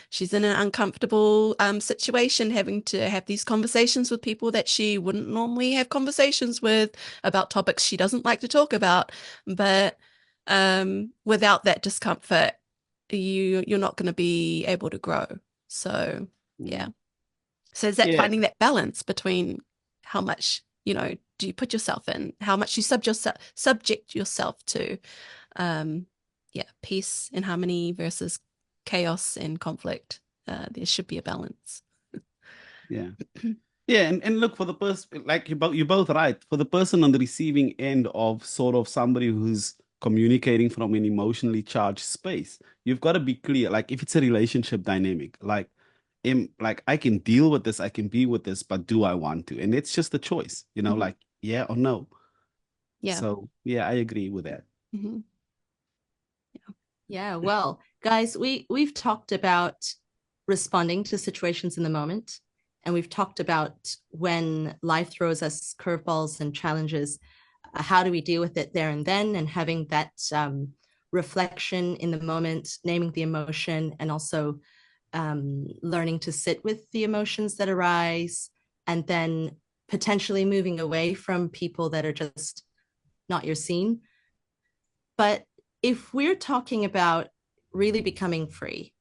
she's in an uncomfortable situation, having to have these conversations with people that she wouldn't normally have conversations with about topics she doesn't like to talk about. But without that discomfort, you're not going to be able to grow. So yeah. So is that finding that balance between how much, do you put yourself in, how much you subject yourself to, peace and harmony versus chaos and conflict. There should be a balance. Yeah. Yeah, and look, for the person, like you're both right. For the person on the receiving end of sort of somebody who's communicating from an emotionally charged space, you've got to be clear. Like, if it's a relationship dynamic, like I can deal with this, I can be with this, but do I want to? And it's just a choice, like yeah or no. Yeah. So yeah, I agree with that. Yeah. Well, guys, we've talked about responding to situations in the moment, and we've talked about when life throws us curveballs and challenges, how do we deal with it there and then, and having that reflection in the moment, naming the emotion, and also learning to sit with the emotions that arise, and then potentially moving away from people that are just not your scene. But if we're talking about really becoming free,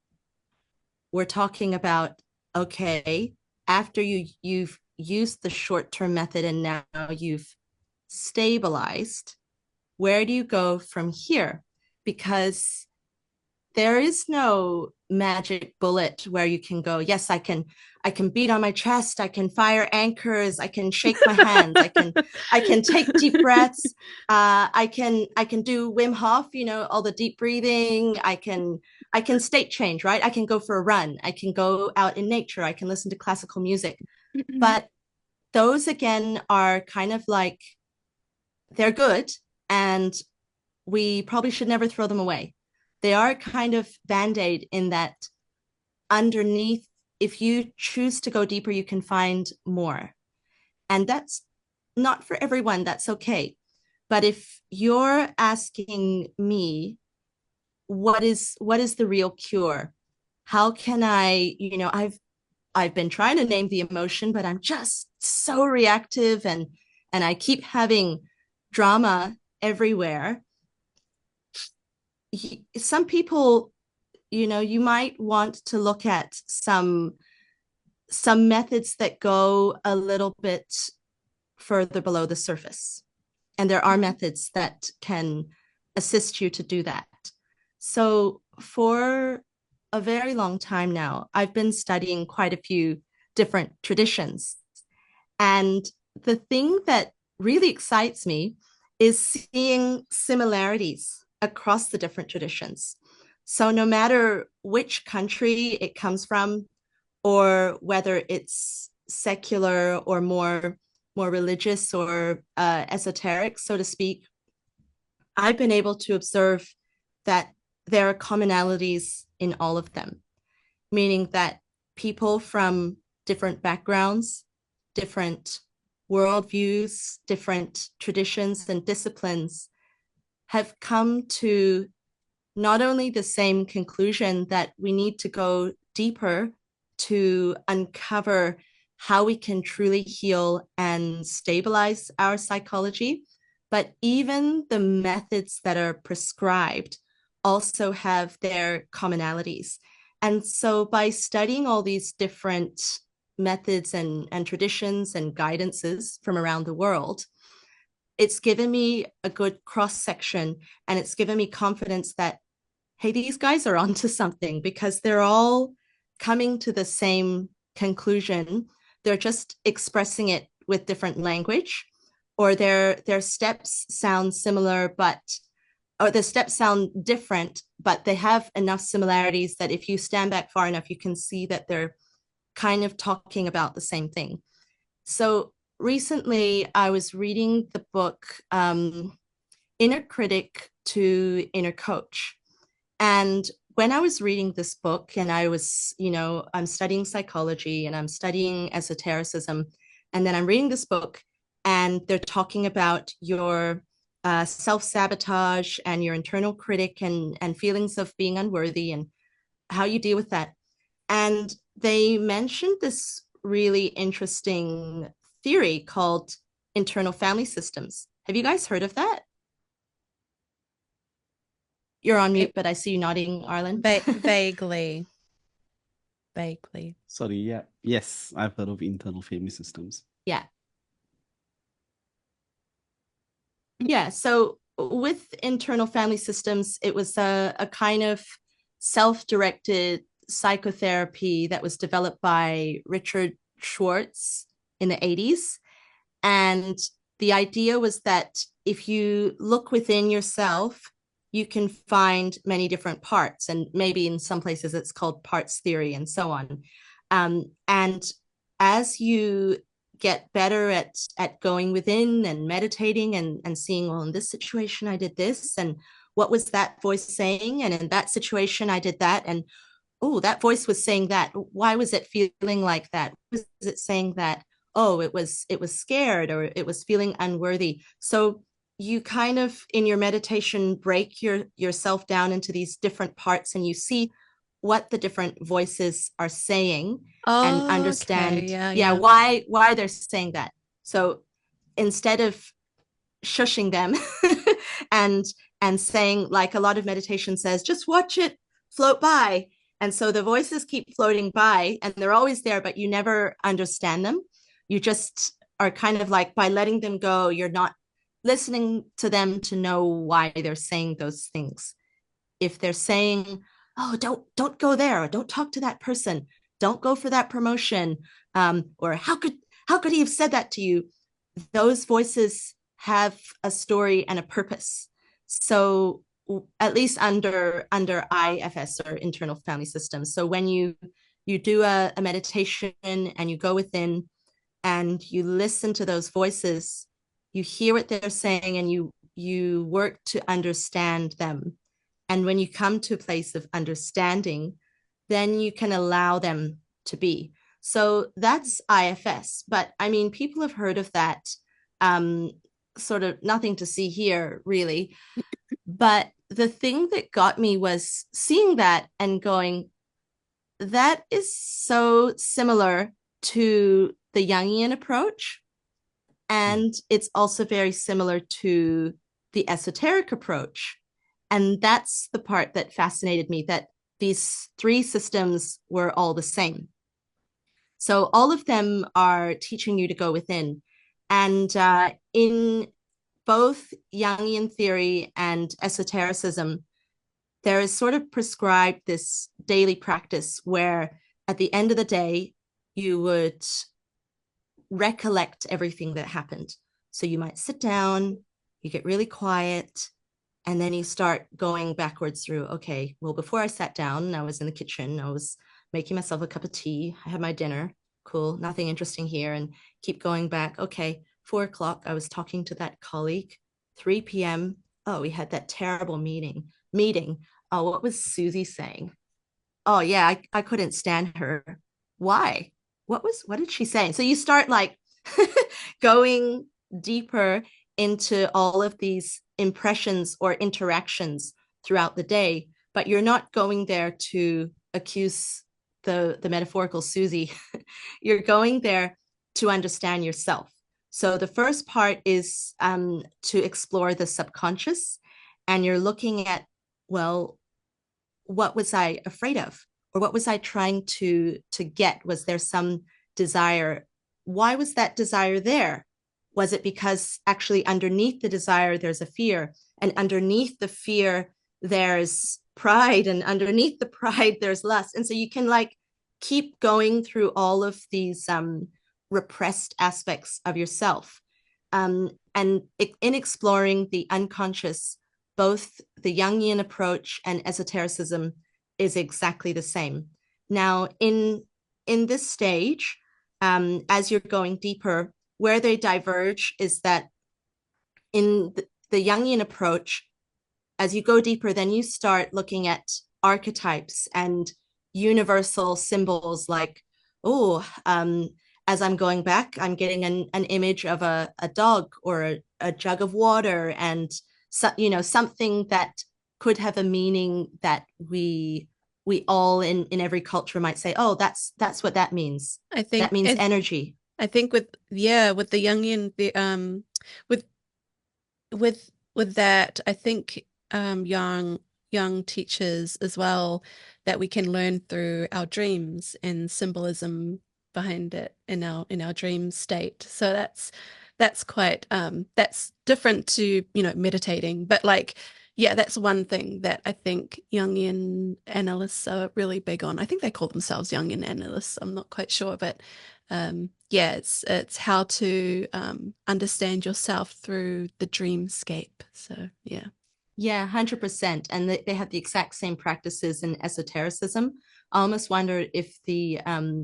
we're talking about, okay, after you've used the short-term method and now you've stabilized, where do you go from here? Because there is no magic bullet where you can go, yes, I can beat on my chest, I can fire anchors, I can shake my hands, I can take deep breaths, I can do Wim Hof, all the deep breathing, I can state change, right? I can go for a run, I can go out in nature, I can listen to classical music. But those again are kind of like, they're good, and we probably should never throw them away. They are kind of band-aid in that underneath, if you choose to go deeper, you can find more. And that's not for everyone, that's okay. But if you're asking me, what is the real cure? How can I've been trying to name the emotion, but I'm just so reactive, and I keep having drama everywhere. Some people, you might want to look at some methods that go a little bit further below the surface. And there are methods that can assist you to do that. So for a very long time now, I've been studying quite a few different traditions. And the thing that really excites me is seeing similarities across the different traditions. So no matter which country it comes from, or whether it's secular or more religious or esoteric, so to speak, I've been able to observe that there are commonalities in all of them, meaning that people from different backgrounds, different worldviews, different traditions and disciplines have come to not only the same conclusion that we need to go deeper to uncover how we can truly heal and stabilize our psychology, but even the methods that are prescribed also have their commonalities. And so by studying all these different methods and traditions and guidances from around the world, it's given me a good cross section, and it's given me confidence that, hey, these guys are onto something, because they're all coming to the same conclusion. They're just expressing it with different language, or their steps sound similar, or the steps sound different, but they have enough similarities that if you stand back far enough, you can see that they're kind of talking about the same thing. So recently I was reading the book Inner Critic to Inner Coach. And when I was reading this book, and I was, I'm studying psychology and I'm studying esotericism, and then I'm reading this book and they're talking about your self-sabotage and your internal critic and feelings of being unworthy and how you deal with that. And they mentioned this really interesting theory called internal family systems. Have you guys heard of that? You're on mute, but I see you nodding, Arlan. Vaguely. Sorry, yeah. Yes, I've heard of internal family systems. Yeah. Yeah, so with internal family systems, it was a kind of self-directed psychotherapy that was developed by Richard Schwartz in the 80s. And the idea was that if you look within yourself, you can find many different parts. And maybe in some places it's called parts theory and so on. And as you get better at going within and meditating and seeing, well, in this situation, I did this. And what was that voice saying? And in that situation, I did that. And oh, that voice was saying that. Why was it feeling like that? Was it saying that? Oh, it was scared, or it was feeling unworthy. So you kind of in your meditation break yourself down into these different parts, and you see what the different voices are saying and understand why they're saying that. So instead of shushing them and saying, like a lot of meditation says, just watch it float by. And so the voices keep floating by and they're always there, but you never understand them. You just are kind of like, by letting them go, you're not listening to them to know why they're saying those things. If they're saying, oh, don't go there, or don't talk to that person, don't go for that promotion, or how could he have said that to you? Those voices have a story and a purpose. So at least under IFS, or internal family systems. So when you do a meditation and you go within and you listen to those voices, you hear what they're saying and you work to understand them. And when you come to a place of understanding, then you can allow them to be. So that's IFS. But I mean, people have heard of that, sort of nothing to see here, really. But the thing that got me was seeing that and going, that is so similar to the Jungian approach. And it's also very similar to the esoteric approach. And that's the part that fascinated me, that these three systems were all the same. So all of them are teaching you to go within. And in both Jungian theory and esotericism, there is sort of prescribed this daily practice where at the end of the day, you would recollect everything that happened. So you might sit down, you get really quiet, and then you start going backwards through, okay, well, before I sat down, I was in the kitchen, I was making myself a cup of tea, I had my dinner, cool, nothing interesting here, and keep going back. Okay, 4 o'clock, I was talking to that colleague. 3 p.m., oh, we had that terrible meeting. Oh, what was Susie saying? Oh yeah, I couldn't stand her. Why? What did she say? So you start like going deeper into all of these impressions or interactions throughout the day, but you're not going there to accuse the metaphorical Susie. You're going there to understand yourself. So the first part is to explore the subconscious, and you're looking at, well, what was I afraid of? Or what was I trying to get? Was there some desire? Why was that desire there? Was it because actually underneath the desire, there's a fear, and underneath the fear, there's pride, and underneath the pride, there's lust. And so you can like keep going through all of these repressed aspects of yourself. And in exploring the unconscious, both the Jungian approach and esotericism is exactly the same. Now, in this stage, as you're going deeper, where they diverge is that in the Jungian approach, as you go deeper, then you start looking at archetypes and universal symbols like, oh, as I'm going back, I'm getting an image of a dog or a jug of water, and something that could have a meaning that we all in every culture might say, oh, that's what that means. I think that means energy. I think with the Jungian, with that, I think young teachers as well, that we can learn through our dreams and symbolism behind it in our dream state. So that's quite that's different to meditating, but like, yeah, that's one thing that I think Jungian analysts are really big on. I think they call themselves Jungian analysts. I'm not quite sure, but yeah, it's how to understand yourself through the dreamscape. So yeah. Yeah, 100%. And they have the exact same practices in esotericism. I almost wonder if the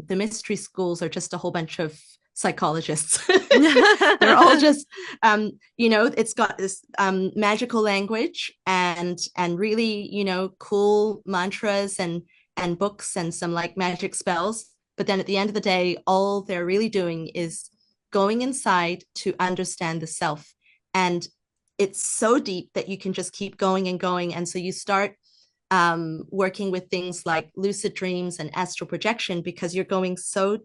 mystery schools are just a whole bunch of psychologists. They're all just it's got this magical language and really cool mantras and books and some like magic spells. But then at the end of the day, all they're really doing is going inside to understand the self. And it's so deep that you can just keep going and going. And so you start working with things like lucid dreams and astral projection, because you're going so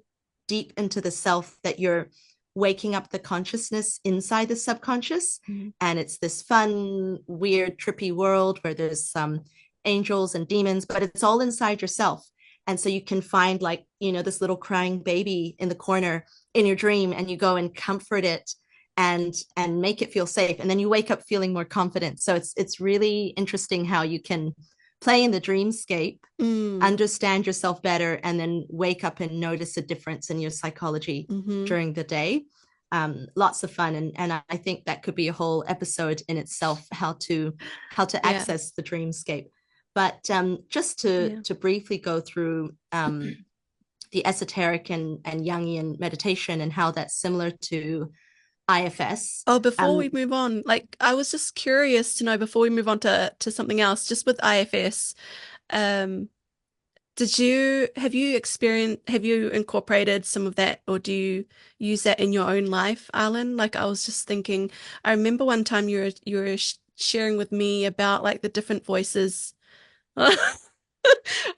deep into the self that you're waking up the consciousness inside the subconscious. Mm-hmm. And it's this fun, weird, trippy world where there's some angels and demons, but it's all inside yourself. And so you can find like, this little crying baby in the corner in your dream, and you go and comfort it and make it feel safe. And then you wake up feeling more confident. So it's really interesting how you can play in the dreamscape, understand yourself better, and then wake up and notice a difference in your psychology during the day. Lots of fun. And I think that could be a whole episode in itself, how to access the dreamscape. But just to briefly go through the esoteric and Jungian meditation and how that's similar to IFS. Oh, before we move on, like I was just curious to know, before we move on to something else, just with IFS, have you incorporated some of that, or do you use that in your own life, Arlan? Like I was just thinking, I remember one time you were sharing with me about like the different voices. I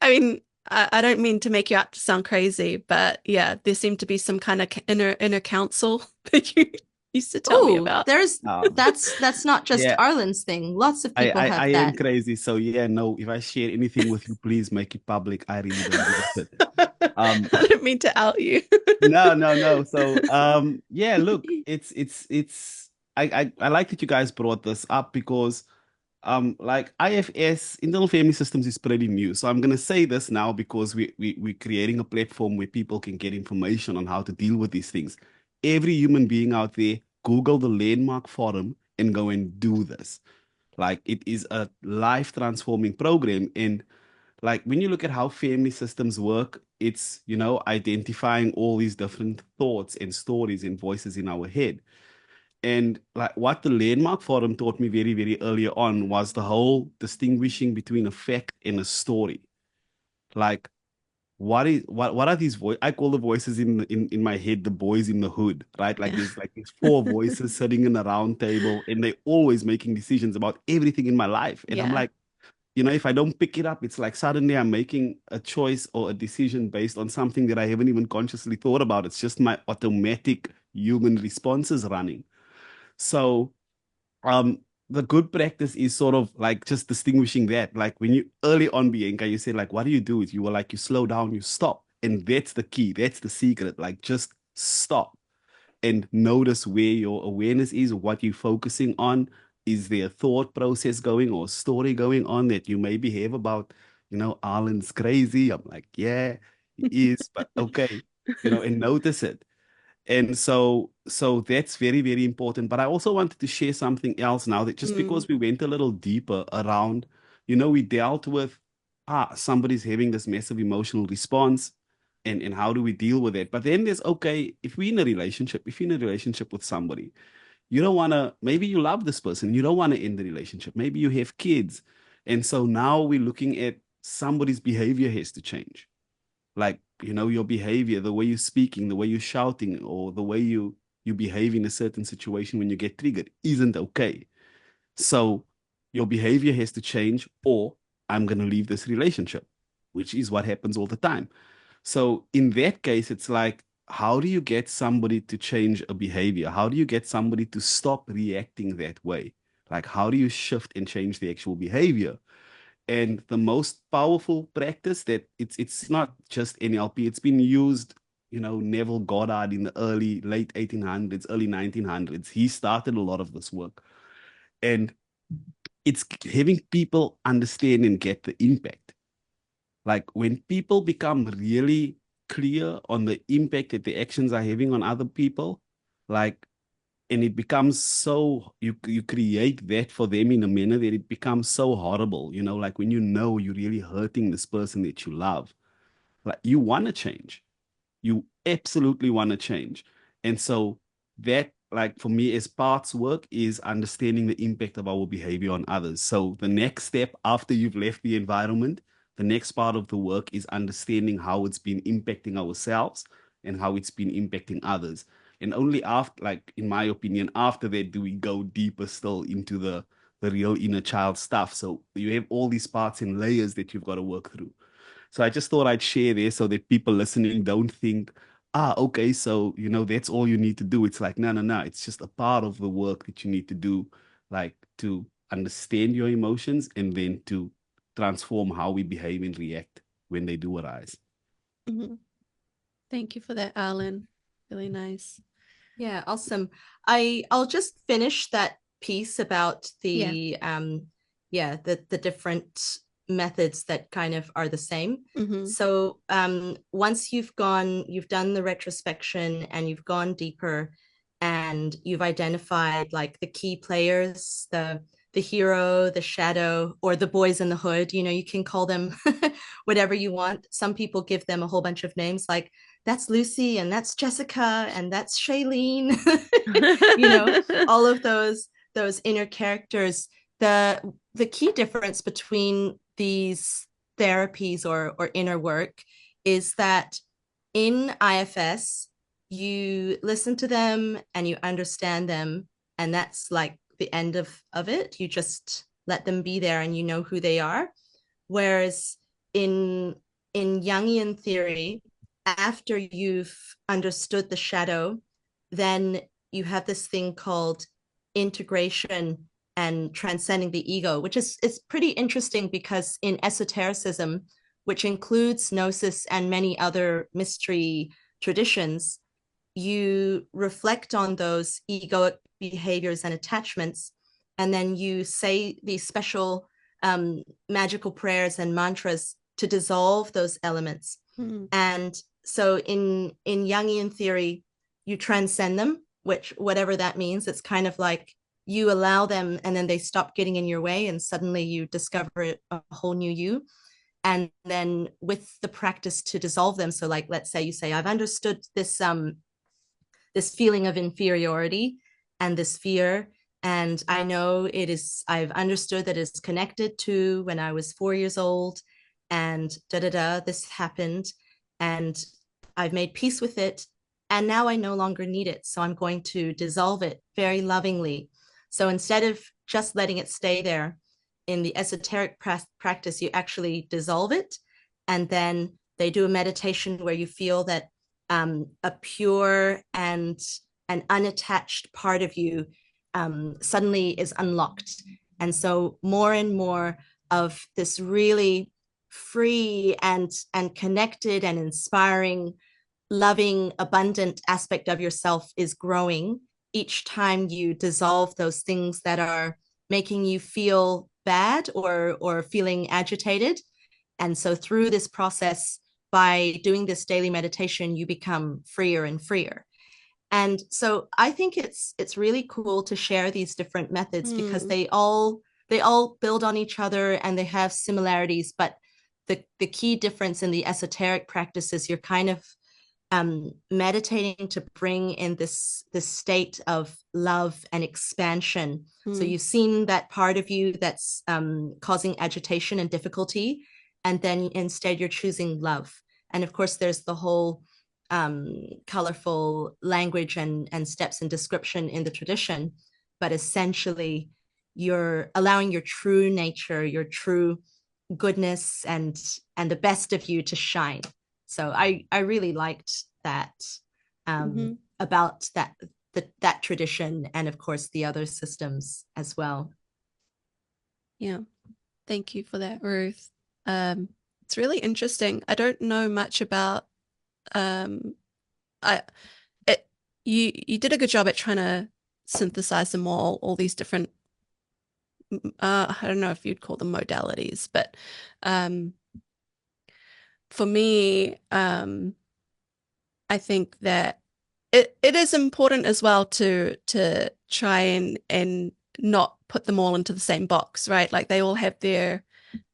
mean, I don't mean to make you out to sound crazy, but yeah, there seemed to be some kind of inner counsel that you used to tell me about. That's not just Arlan's thing. Lots of people have that. I am crazy. So yeah, no, if I share anything with you, please make it public. I really don't do it. I don't mean to out you. No. So yeah, look, it's I like that you guys brought this up, because like IFS, internal family systems, is pretty new. So I'm gonna say this now because we're creating a platform where people can get information on how to deal with these things. Every human being out there, Google the Landmark Forum and go and do this. Like, it is a life transforming program. And like, when you look at how family systems work, it's, identifying all these different thoughts and stories and voices in our head. And like, what the Landmark Forum taught me very, very early on was the whole distinguishing between a fact and a story. Like, what are these voices? I call the voices in my head the boys in the hood, right? Like there's these four voices sitting in a round table, and they're always making decisions about everything in my life. And I'm like, if I don't pick it up, it's like suddenly I'm making a choice or a decision based on something that I haven't even consciously thought about. It's just my automatic human responses running. So the good practice is sort of like just distinguishing that. Like when you early on, Bianca, you said like, what do? You were like, you slow down, you stop. And that's the key. That's the secret. Like, just stop and notice where your awareness is, what you're focusing on. Is there a thought process going or story going on that you maybe have about, Arlan's crazy? I'm like, yeah. is, but okay, and notice it. And so that's very, very important. But I also wanted to share something else now, that just because we went a little deeper around, we dealt with, somebody's having this massive emotional response, and how do we deal with it? But then there's, okay, if you're in a relationship with somebody, you don't want to, maybe you love this person, you don't want to end the relationship. Maybe you have kids. And so now we're looking at somebody's behavior has to change. Like, your behavior, the way you're speaking, the way you're shouting, or the way you behave in a certain situation when you get triggered isn't okay. So your behavior has to change, or I'm going to leave this relationship, which is what happens all the time. So in that case, it's like, how do you get somebody to change a behavior? How do you get somebody to stop reacting that way? Like, how do you shift and change the actual behavior? And the most powerful practice, that it's not just NLP, it's been used, Neville Goddard in the late 1800s, early 1900s. He started a lot of this work. And it's having people understand and get the impact. Like, when people become really clear on the impact that the actions are having on other people, like, and it becomes so, you create that for them in a manner that it becomes so horrible, like when you're really hurting this person that you love, like, you want to change. You absolutely want to change. And so that, like, for me, as parts work, is understanding the impact of our behavior on others. So the next step after you've left the environment, the next part of the work is understanding how it's been impacting ourselves and how it's been impacting others. And only after, like, in my opinion, after that, do we go deeper still into the real inner child stuff. So you have all these parts and layers that you've got to work through. So I just thought I'd share this so that people listening don't think, okay, so, that's all you need to do. It's like, no, no, no. It's just a part of the work that you need to do, like, to understand your emotions and then to transform how we behave and react when they do arise. Mm-hmm. Thank you for that, Arlan. Really nice. Yeah, awesome. I'll just finish that piece about the the different methods that kind of are the same. So once you've done the retrospection and you've gone deeper and you've identified like the key players, the hero, the shadow, or the boys in the hood, you can call them whatever you want. Some people give them a whole bunch of names, like that's Lucy and that's Jessica and that's Shailene. All of those inner characters. The key difference between these therapies or inner work is that in IFS you listen to them and you understand them, and that's like the end of it. You just let them be there and you know who they are. Whereas in Jungian theory, after you've understood the shadow, then you have this thing called integration and transcending the ego, which is pretty interesting because in esotericism, which includes gnosis and many other mystery traditions, you reflect on those egoic behaviors and attachments, and then you say these special magical prayers and mantras to dissolve those elements. And so in Jungian theory, you transcend them, which whatever that means, it's kind of like you allow them and then they stop getting in your way and suddenly you discover a whole new you. And then with the practice to dissolve them, so like let's say you say, I've understood this this feeling of inferiority and this fear, and I know I've understood that it's connected to when I was 4 years old, and this happened, and I've made peace with it, and now I no longer need it, so I'm going to dissolve it very lovingly. So instead of just letting it stay there, in the esoteric practice, you actually dissolve it, and then they do a meditation where you feel that a pure and an unattached part of you suddenly is unlocked. And so more and more of this really free and connected and inspiring, loving, abundant aspect of yourself is growing each time you dissolve those things that are making you feel bad or feeling agitated. And so through this process, by doing this daily meditation, you become freer and freer. And so I think it's really cool to share these different methods because they all build on each other and they have similarities, but the key difference in the esoteric practice is you're kind of meditating to bring in this state of love and expansion. So you've seen that part of you that's causing agitation and difficulty, and then instead you're choosing love. And of course, there's the whole colorful language and steps and description in the tradition, but essentially you're allowing your true nature, your true goodness and the best of you to shine. So I really liked that about that tradition, and of course the other systems as well. Yeah, thank you for that, Ruth. It's really interesting. I don't know much about you did a good job at trying to synthesize them all these different I don't know if you'd call them modalities, but for me, I think that it is important as well to try and not put them all into the same box, right? Like they all have their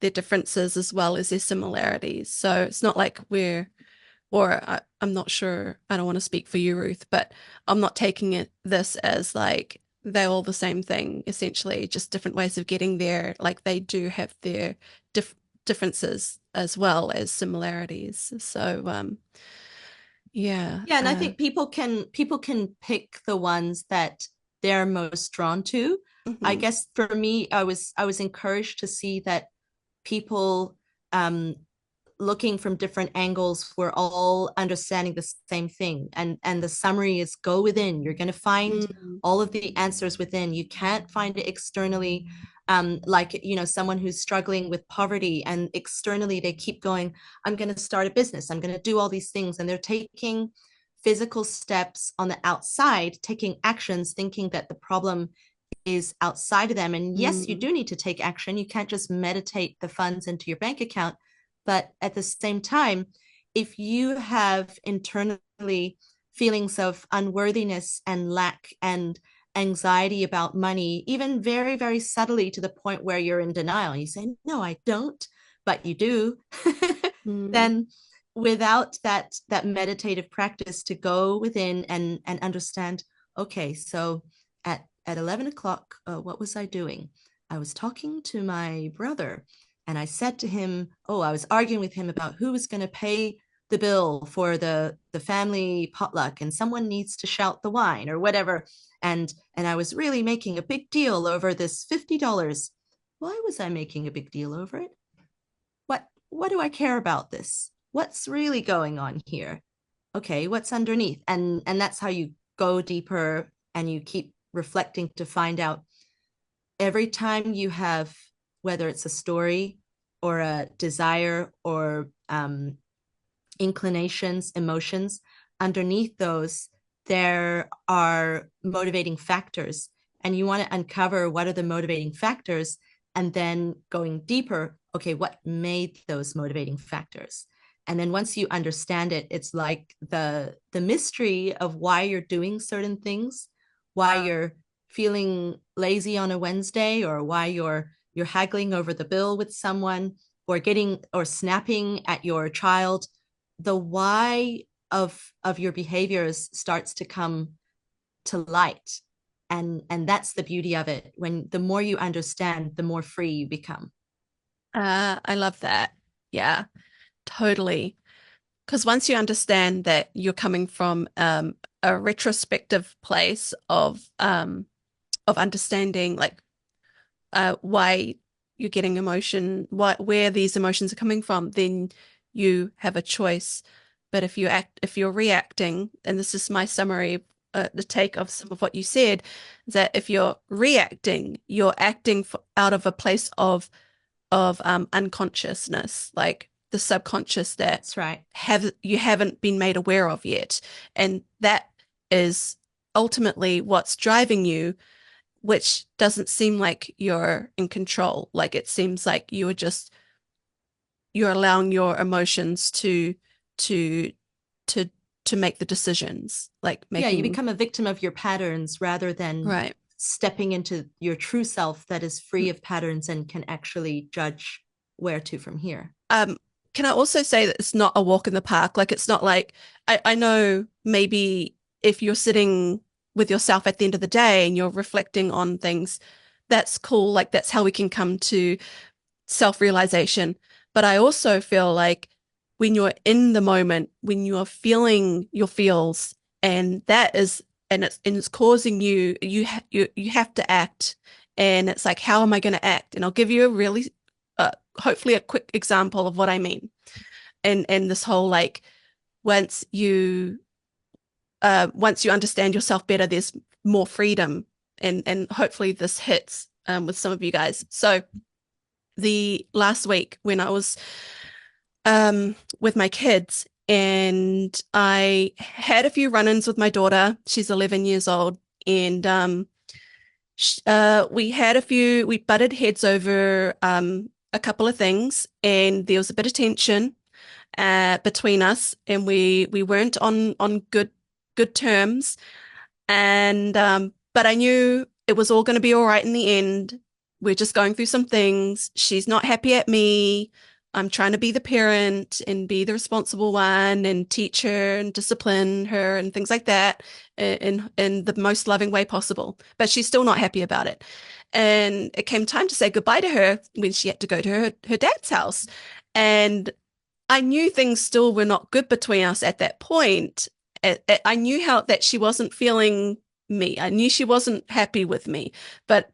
differences as well as their similarities. So it's not like I'm not sure, I don't want to speak for you, Ruth, but I'm not taking this as like they're all the same thing, essentially, just different ways of getting there. Like they do have their differences as well as similarities. So yeah. And I think people can pick the ones that they're most drawn to. I guess for me, I was encouraged to see that people looking from different angles, we're all understanding the same thing. And the summary is go within. You're going to find all of the answers within. You can't find it externally. Like, someone who's struggling with poverty and externally they keep going, I'm going to start a business. I'm going to do all these things. And they're taking physical steps on the outside, taking actions, thinking that the problem is outside of them. And yes, you do need to take action. You can't just meditate the funds into your bank account. But at the same time, if you have internally feelings of unworthiness and lack and anxiety about money, even very, very subtly to the point where you're in denial, you say, no, I don't, but you do, then without that meditative practice to go within and understand, okay, so at 11 o'clock, what was I doing? I was talking to my brother. And I said to him, I was arguing with him about who was going to pay the bill for the family potluck, and someone needs to shout the wine or whatever. And I was really making a big deal over this $50. Why was I making a big deal over it? What do I care about this? What's really going on here? Okay, what's underneath? And that's how you go deeper and you keep reflecting to find out every time you have, whether it's a story or a desire or inclinations, emotions, underneath those, there are motivating factors. And you want to uncover what are the motivating factors, and then going deeper, okay, what made those motivating factors? And then once you understand it, it's like the mystery of why you're doing certain things, why you're feeling lazy on a Wednesday, or why you're haggling over the bill with someone, or snapping at your child. The why of your behaviors starts to come to light. And that's the beauty of it. When the more you understand, the more free you become. I love that. Yeah, totally. Because once you understand that you're coming from a retrospective place of understanding, like why you're getting emotion, where these emotions are coming from, then you have a choice. But if you're reacting, and this is my summary, the take of some of what you said, is that if you're reacting, you're acting out of a place of unconsciousness, like the subconscious that's right, you haven't been made aware of yet, and that is ultimately what's driving you, which doesn't seem like you're in control. Like it seems like you're allowing your emotions to to to to make the decisions, like Yeah, you making become a victim of your patterns rather than right. stepping into your true self that is free of patterns and can actually judge where to from here. Can I also say that it's not a walk in the park? Like, it's not like I know maybe if you're sitting with yourself at the end of the day and you're reflecting on things, that's cool. Like, that's how we can come to self-realization. But I also feel like when you're in the moment, when you're feeling your feels, and that is, and it's causing you, you have to act. And it's like, how am I going to act? And I'll give you a really, hopefully a quick example of what I mean. And this whole, like, once you understand yourself better, there's more freedom. And hopefully this hits with some of you guys. So the last week when I was with my kids, and I had a few run-ins with my daughter. She's 11 years old, and we butted heads over a couple of things, and there was a bit of tension between us, and we weren't on good terms. And but I knew it was all going to be all right in the end. We're just going through some things. She's not happy at me. I'm trying to be the parent and be the responsible one and teach her and discipline her and things like that in the most loving way possible. But she's still not happy about it. And it came time to say goodbye to her when she had to go to her dad's house. And I knew things still were not good between us at that point. I knew how that she wasn't feeling me. I knew she wasn't happy with me. But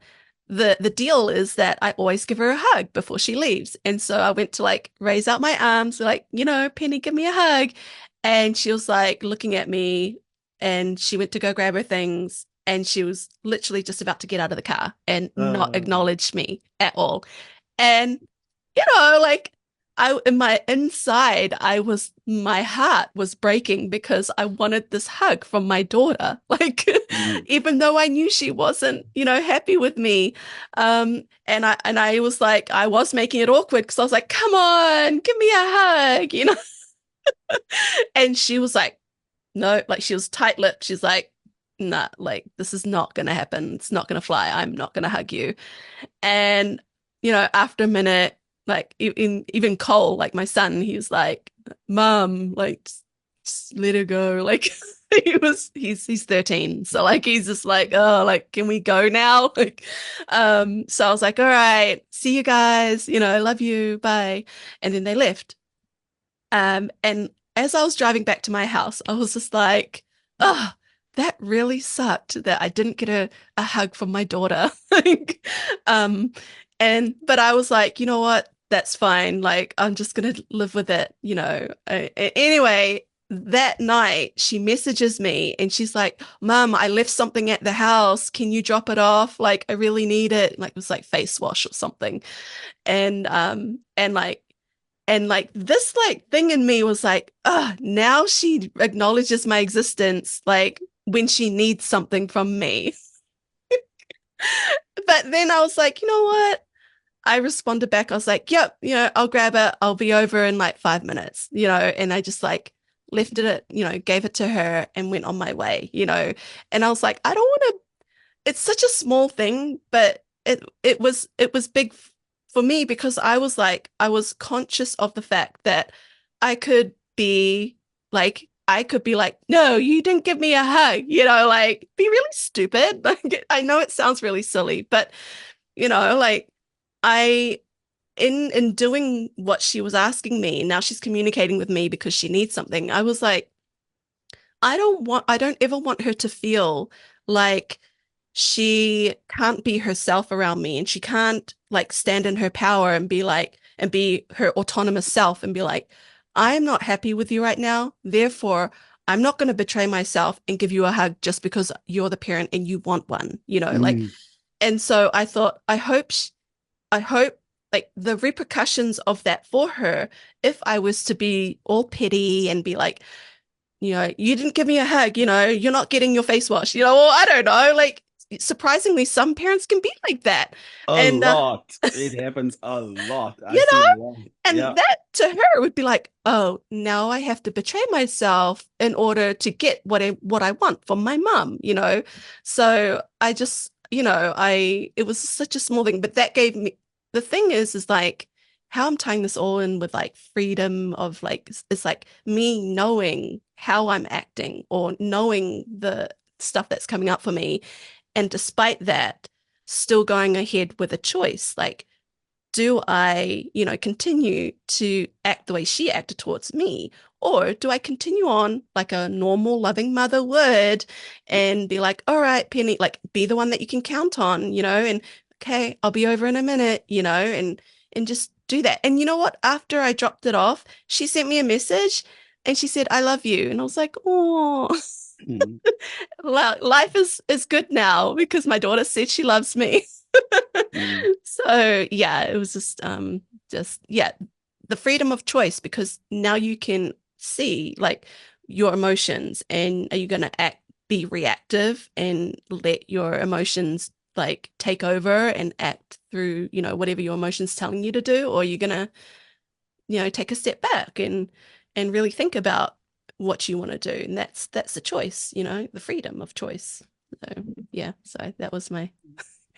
the deal is that I always give her a hug before she leaves. And so I went to, like, raise out my arms, like, Penny, give me a hug. And she was like looking at me, and she went to go grab her things, and she was literally just about to get out of the car and not acknowledge me at all. And like, in my inside, my heart was breaking because I wanted this hug from my daughter. Like, even though I knew she wasn't, happy with me. And I was like, I was making it awkward because I was like, come on, give me a hug, And she was like, no, like, she was tight-lipped. She's like, nah, like, this is not going to happen. It's not going to fly. I'm not going to hug you. And, after a minute, like, even Cole, like my son, he was like, Mom, like, just let her go. Like, he's 13. So, like, he's just like, oh, like, can we go now? Like, so I was like, all right, see you guys, I love you. Bye. And then they left. And as I was driving back to my house, I was just like, oh, that really sucked that I didn't get a hug from my daughter. Like, but I was like, you know what? That's fine. Like, I'm just going to live with it, Anyway, that night she messages me and she's like, Mom, I left something at the house. Can you drop it off? Like, I really need it. Like, it was like face wash or something. And this, like, thing in me was like, oh, now she acknowledges my existence, like, when she needs something from me. But then I was like, you know what? I responded back. I was like, yep, I'll grab it. I'll be over in like 5 minutes, and I just, like, lifted it, gave it to her and went on my way, and I was like, I don't want to, it's such a small thing, but it was big for me because I was conscious of the fact that I could be like, no, you didn't give me a hug, like, be really stupid. Like, I know it sounds really silly, but like, in doing what she was asking me, now she's communicating with me because she needs something. I was like, I don't ever want her to feel like she can't be herself around me, and she can't, like, stand in her power and be her autonomous self and be like, I am not happy with you right now. Therefore, I'm not going to betray myself and give you a hug just because you're the parent and you want one, like. And so I thought, I hope like, the repercussions of that for her, if I was to be all petty and be like, you didn't give me a hug, you're not getting your face washed, or I don't know, like, surprisingly, some parents can be like that. A And lot. It happens a lot. I you see know, it a lot. and Yeah. that to her would be like, oh, now I have to betray myself in order to get what I want from my mum, you know. So I just, you know, it was such a small thing, but that gave me, the thing is like how I'm tying this all in with like freedom of like, it's like me knowing how I'm acting or knowing the stuff that's coming up for me. And despite that, still going ahead with a choice. Like, do I, you know, continue to act the way she acted towards me? Or do I continue on like a normal loving mother would and be like, all right, Penny, like be the one that you can count on, you know, and okay, I'll be over in a minute, you know, and just do that. And you know what? After I dropped it off, she sent me a message and she said, I love you. And I was like, oh, Mm, life is good now because my daughter said she loves me. mm. So yeah, it was just yeah, the freedom of choice because now you can see like your emotions and are you going to be reactive and let your emotions like take over and act through, you know, whatever your emotions telling you to do, or are you going to, you know, take a step back and really think about what you want to do, and that's the choice, you know, the freedom of choice. So yeah, so that was my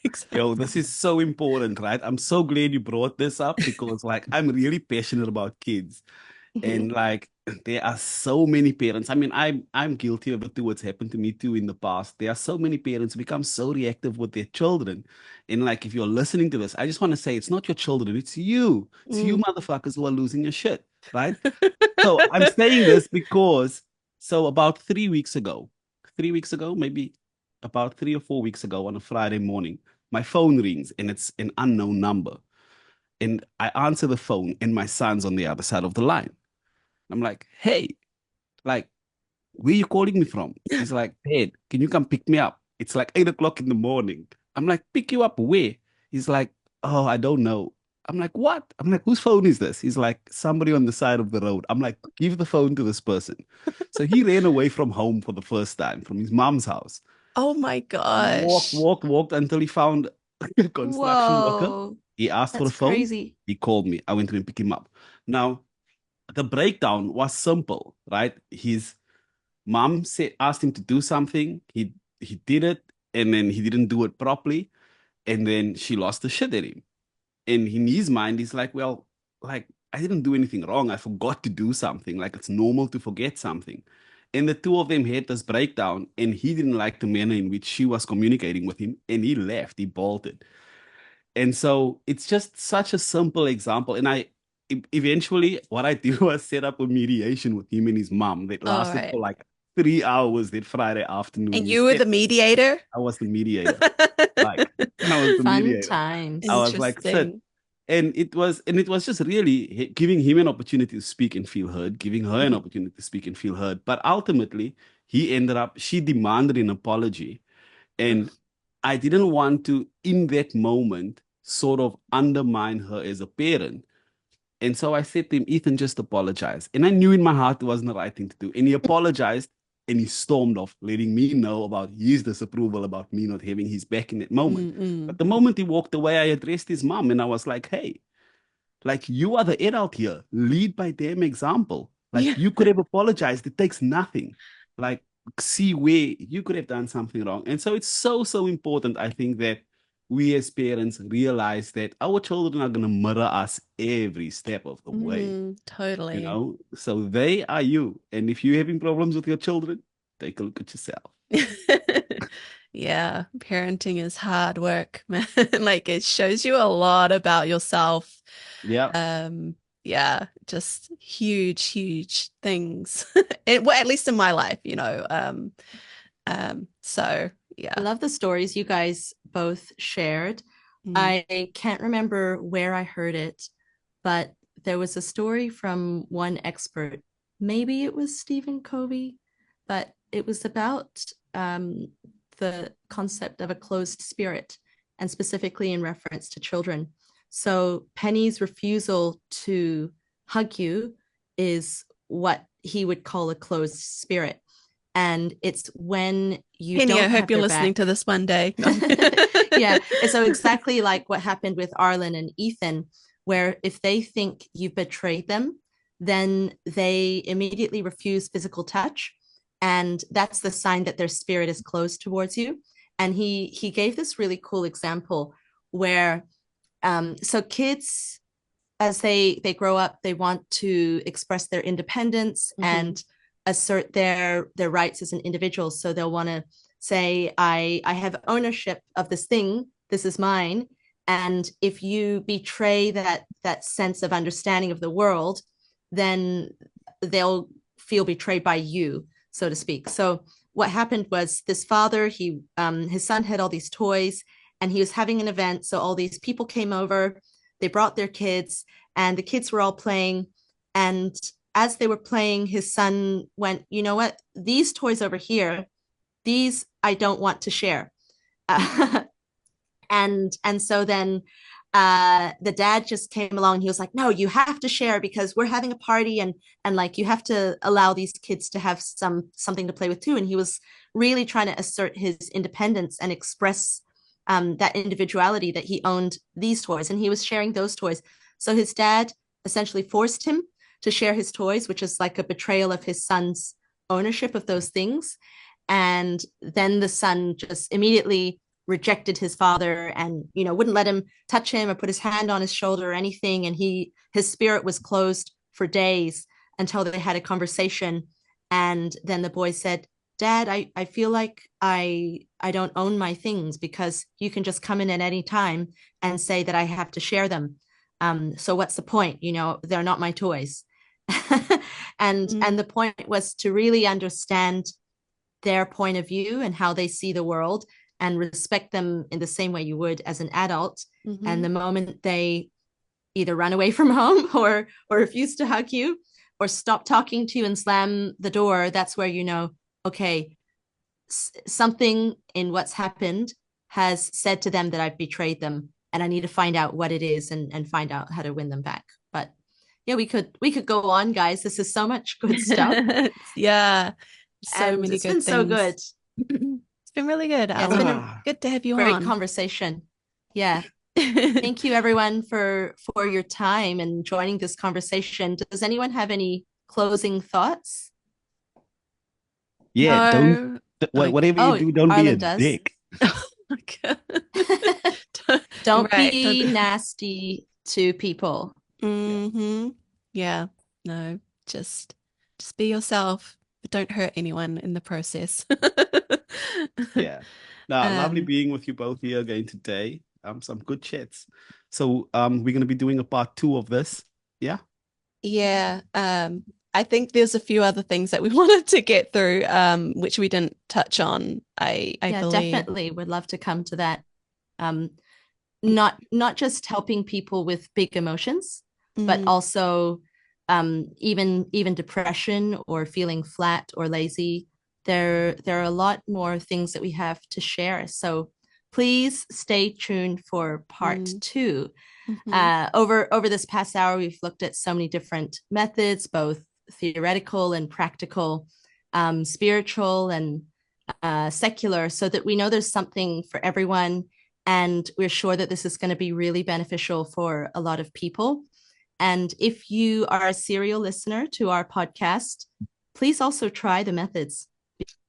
example. Yo, this is so important, right? I'm so glad you brought this up because like I'm really passionate about kids. Mhm. And like there are so many parents. I mean, I'm guilty of it too. What's happened to me too in the past. There are so many parents who become so reactive with their children. And like if you're listening to this, I just want to say it's not your children, it's you. It's you Mm. motherfuckers who are losing your shit, right? So I'm saying this because so about 3 weeks ago, 3 weeks ago, maybe about 3 or 4 weeks ago on a Friday morning, my phone rings and it's an unknown number. And I answer the phone and my son's on the other side of the line. I'm like, hey, like, where you calling me from? He's like, Dad, can you come pick me up? It's like 8 o'clock in the morning. I'm like, pick you up where? He's like, oh, I don't know. I'm like, what? I'm like, whose phone is this? He's like, somebody on the side of the road. I'm like, give the phone to this person. So he ran away from home for the first time, from his mom's house. Oh my Walked, gosh. walked, walked until he found a construction worker. Whoa, He asked for a that's phone. crazy. He called me. I went to him, pick him up. Now, the breakdown was simple, right? His mom said asked him to do something. He did it, and then he didn't do it properly, and then she lost the shit at him. And in his mind, he's like, well, like I didn't do anything wrong. I forgot to do something. Like it's normal to forget something. And the two of them had this breakdown, and he didn't like the manner in which she was communicating with him, and he left. He bolted. And so it's just such a simple example. And eventually, what I did was set up a mediation with him and his mom that All lasted right. for like 3 hours that Friday afternoon. And you were the mediator? I was the mediator. Like, I was the Fun mediator. I times. was like, sit. Interesting. And it was just really giving him an opportunity to speak and feel heard, giving her an Mhm. opportunity to speak and feel heard. But ultimately, she demanded an apology. And I didn't want to, in that moment, sort of undermine her as a parent. And so I said to him, Ethan, just apologize. And I knew in my heart it wasn't the right thing to do. And he apologized and he stormed off, letting me know about his disapproval about me not having his back in that moment. Mm-mm. But the moment he walked away, I addressed his mom and I was like, hey, like you are the adult here. Lead by damn example. Yeah. Like you could have apologized. It takes nothing. Like see where you could have done something wrong. And so it's so, so important, I think, that we as parents realize that our children are gonna mirror us every step of the way, you Totally. know? So they are you. And if you're having problems with your children, take a look at yourself. Yeah, parenting is hard work, man. Like it shows you a lot about yourself. Yeah. Um, yeah, just huge, huge things. Well, at least in my life, you know. So I yeah. love the stories you guys both shared. Mm. I can't remember where I heard it, but there was a story from one expert. Maybe it was Stephen Covey, but it was about the concept of a closed spirit, and specifically in reference to children. So Penny's refusal to hug you is what he would call a closed spirit. And it's when you Penny, don't I hope have you're their listening back. to this one day. Yeah. So exactly like what happened with Arlan and Ethan, where if they think you've betrayed them, then they immediately refuse physical touch. And that's the sign that their spirit is closed towards you. And he gave this really cool example where so kids, as they grow up, they want to express their independence and assert their rights as an individual. So they'll want to say, I have ownership of this thing, this is mine. And if you betray that sense of understanding of the world, then they'll feel betrayed by you, so to speak. So what happened was this father, his son had all these toys and he was having an event. So all these people came over, they brought their kids, and the kids were all playing. And as they were playing, his son went, you know what? These toys over here, these I don't want to share. And so then the dad just came along. He was like, no, you have to share because we're having a party, and like you have to allow these kids to have something to play with too. And he was really trying to assert his independence and express that individuality, that he owned these toys and he was sharing those toys. So his dad essentially forced him to share his toys, which is like a betrayal of his son's ownership of those things. And then the son just immediately rejected his father and wouldn't let him touch him or put his hand on his shoulder or anything. And his spirit was closed for days until they had a conversation. And then the boy said, Dad, I feel like I don't own my things because you can just come in at any time and say that I have to share them. So what's the point? They're not my toys. And the point was to really understand their point of view and how they see the world and respect them in the same way you would as an adult. And the moment they either run away from home or refuse to hug you or stop talking to you and slam the door, that's where okay, something in what's happened has said to them that I've betrayed them and I need to find out what it is and find out how to win them back. But yeah, we could go on, guys. This is so much good stuff. Yeah, so and many it's good been things. so good. It's been really good. Yeah, it's been a good to have you great on. conversation. Yeah. Thank you everyone for your time and joining this conversation. Does anyone have any closing thoughts? Yeah, No. whatever you do, don't be a Arlan does. dick. Don't Right, be nasty to people. Yeah, no, just be yourself, but don't hurt anyone in the process. Yeah. No, lovely being with you both here again today. Some good chats. So we're gonna be doing a part 2 of this. Yeah. Yeah. I think there's a few other things that we wanted to get through, which we didn't touch on. I believe. Definitely would love to come to that. Not just helping people with big emotions, but also even depression or feeling flat or lazy. There are a lot more things that we have to share. So please stay tuned for part 2. Over this past hour, we've looked at so many different methods, both theoretical and practical, spiritual and secular, so that we know there's something for everyone. And we're sure that this is going to be really beneficial for a lot of people. And if you are a serial listener to our podcast, please also try the methods,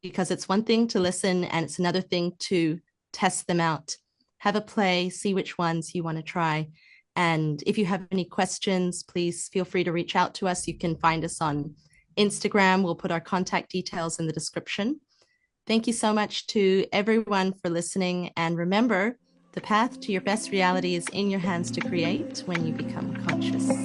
because it's one thing to listen and it's another thing to test them out. Have a play, see which ones you want to try. And if you have any questions, please feel free to reach out to us. You can find us on Instagram. We'll put our contact details in the description. Thank you so much to everyone for listening. And remember, the path to your best reality is in your hands to create when you become conscious.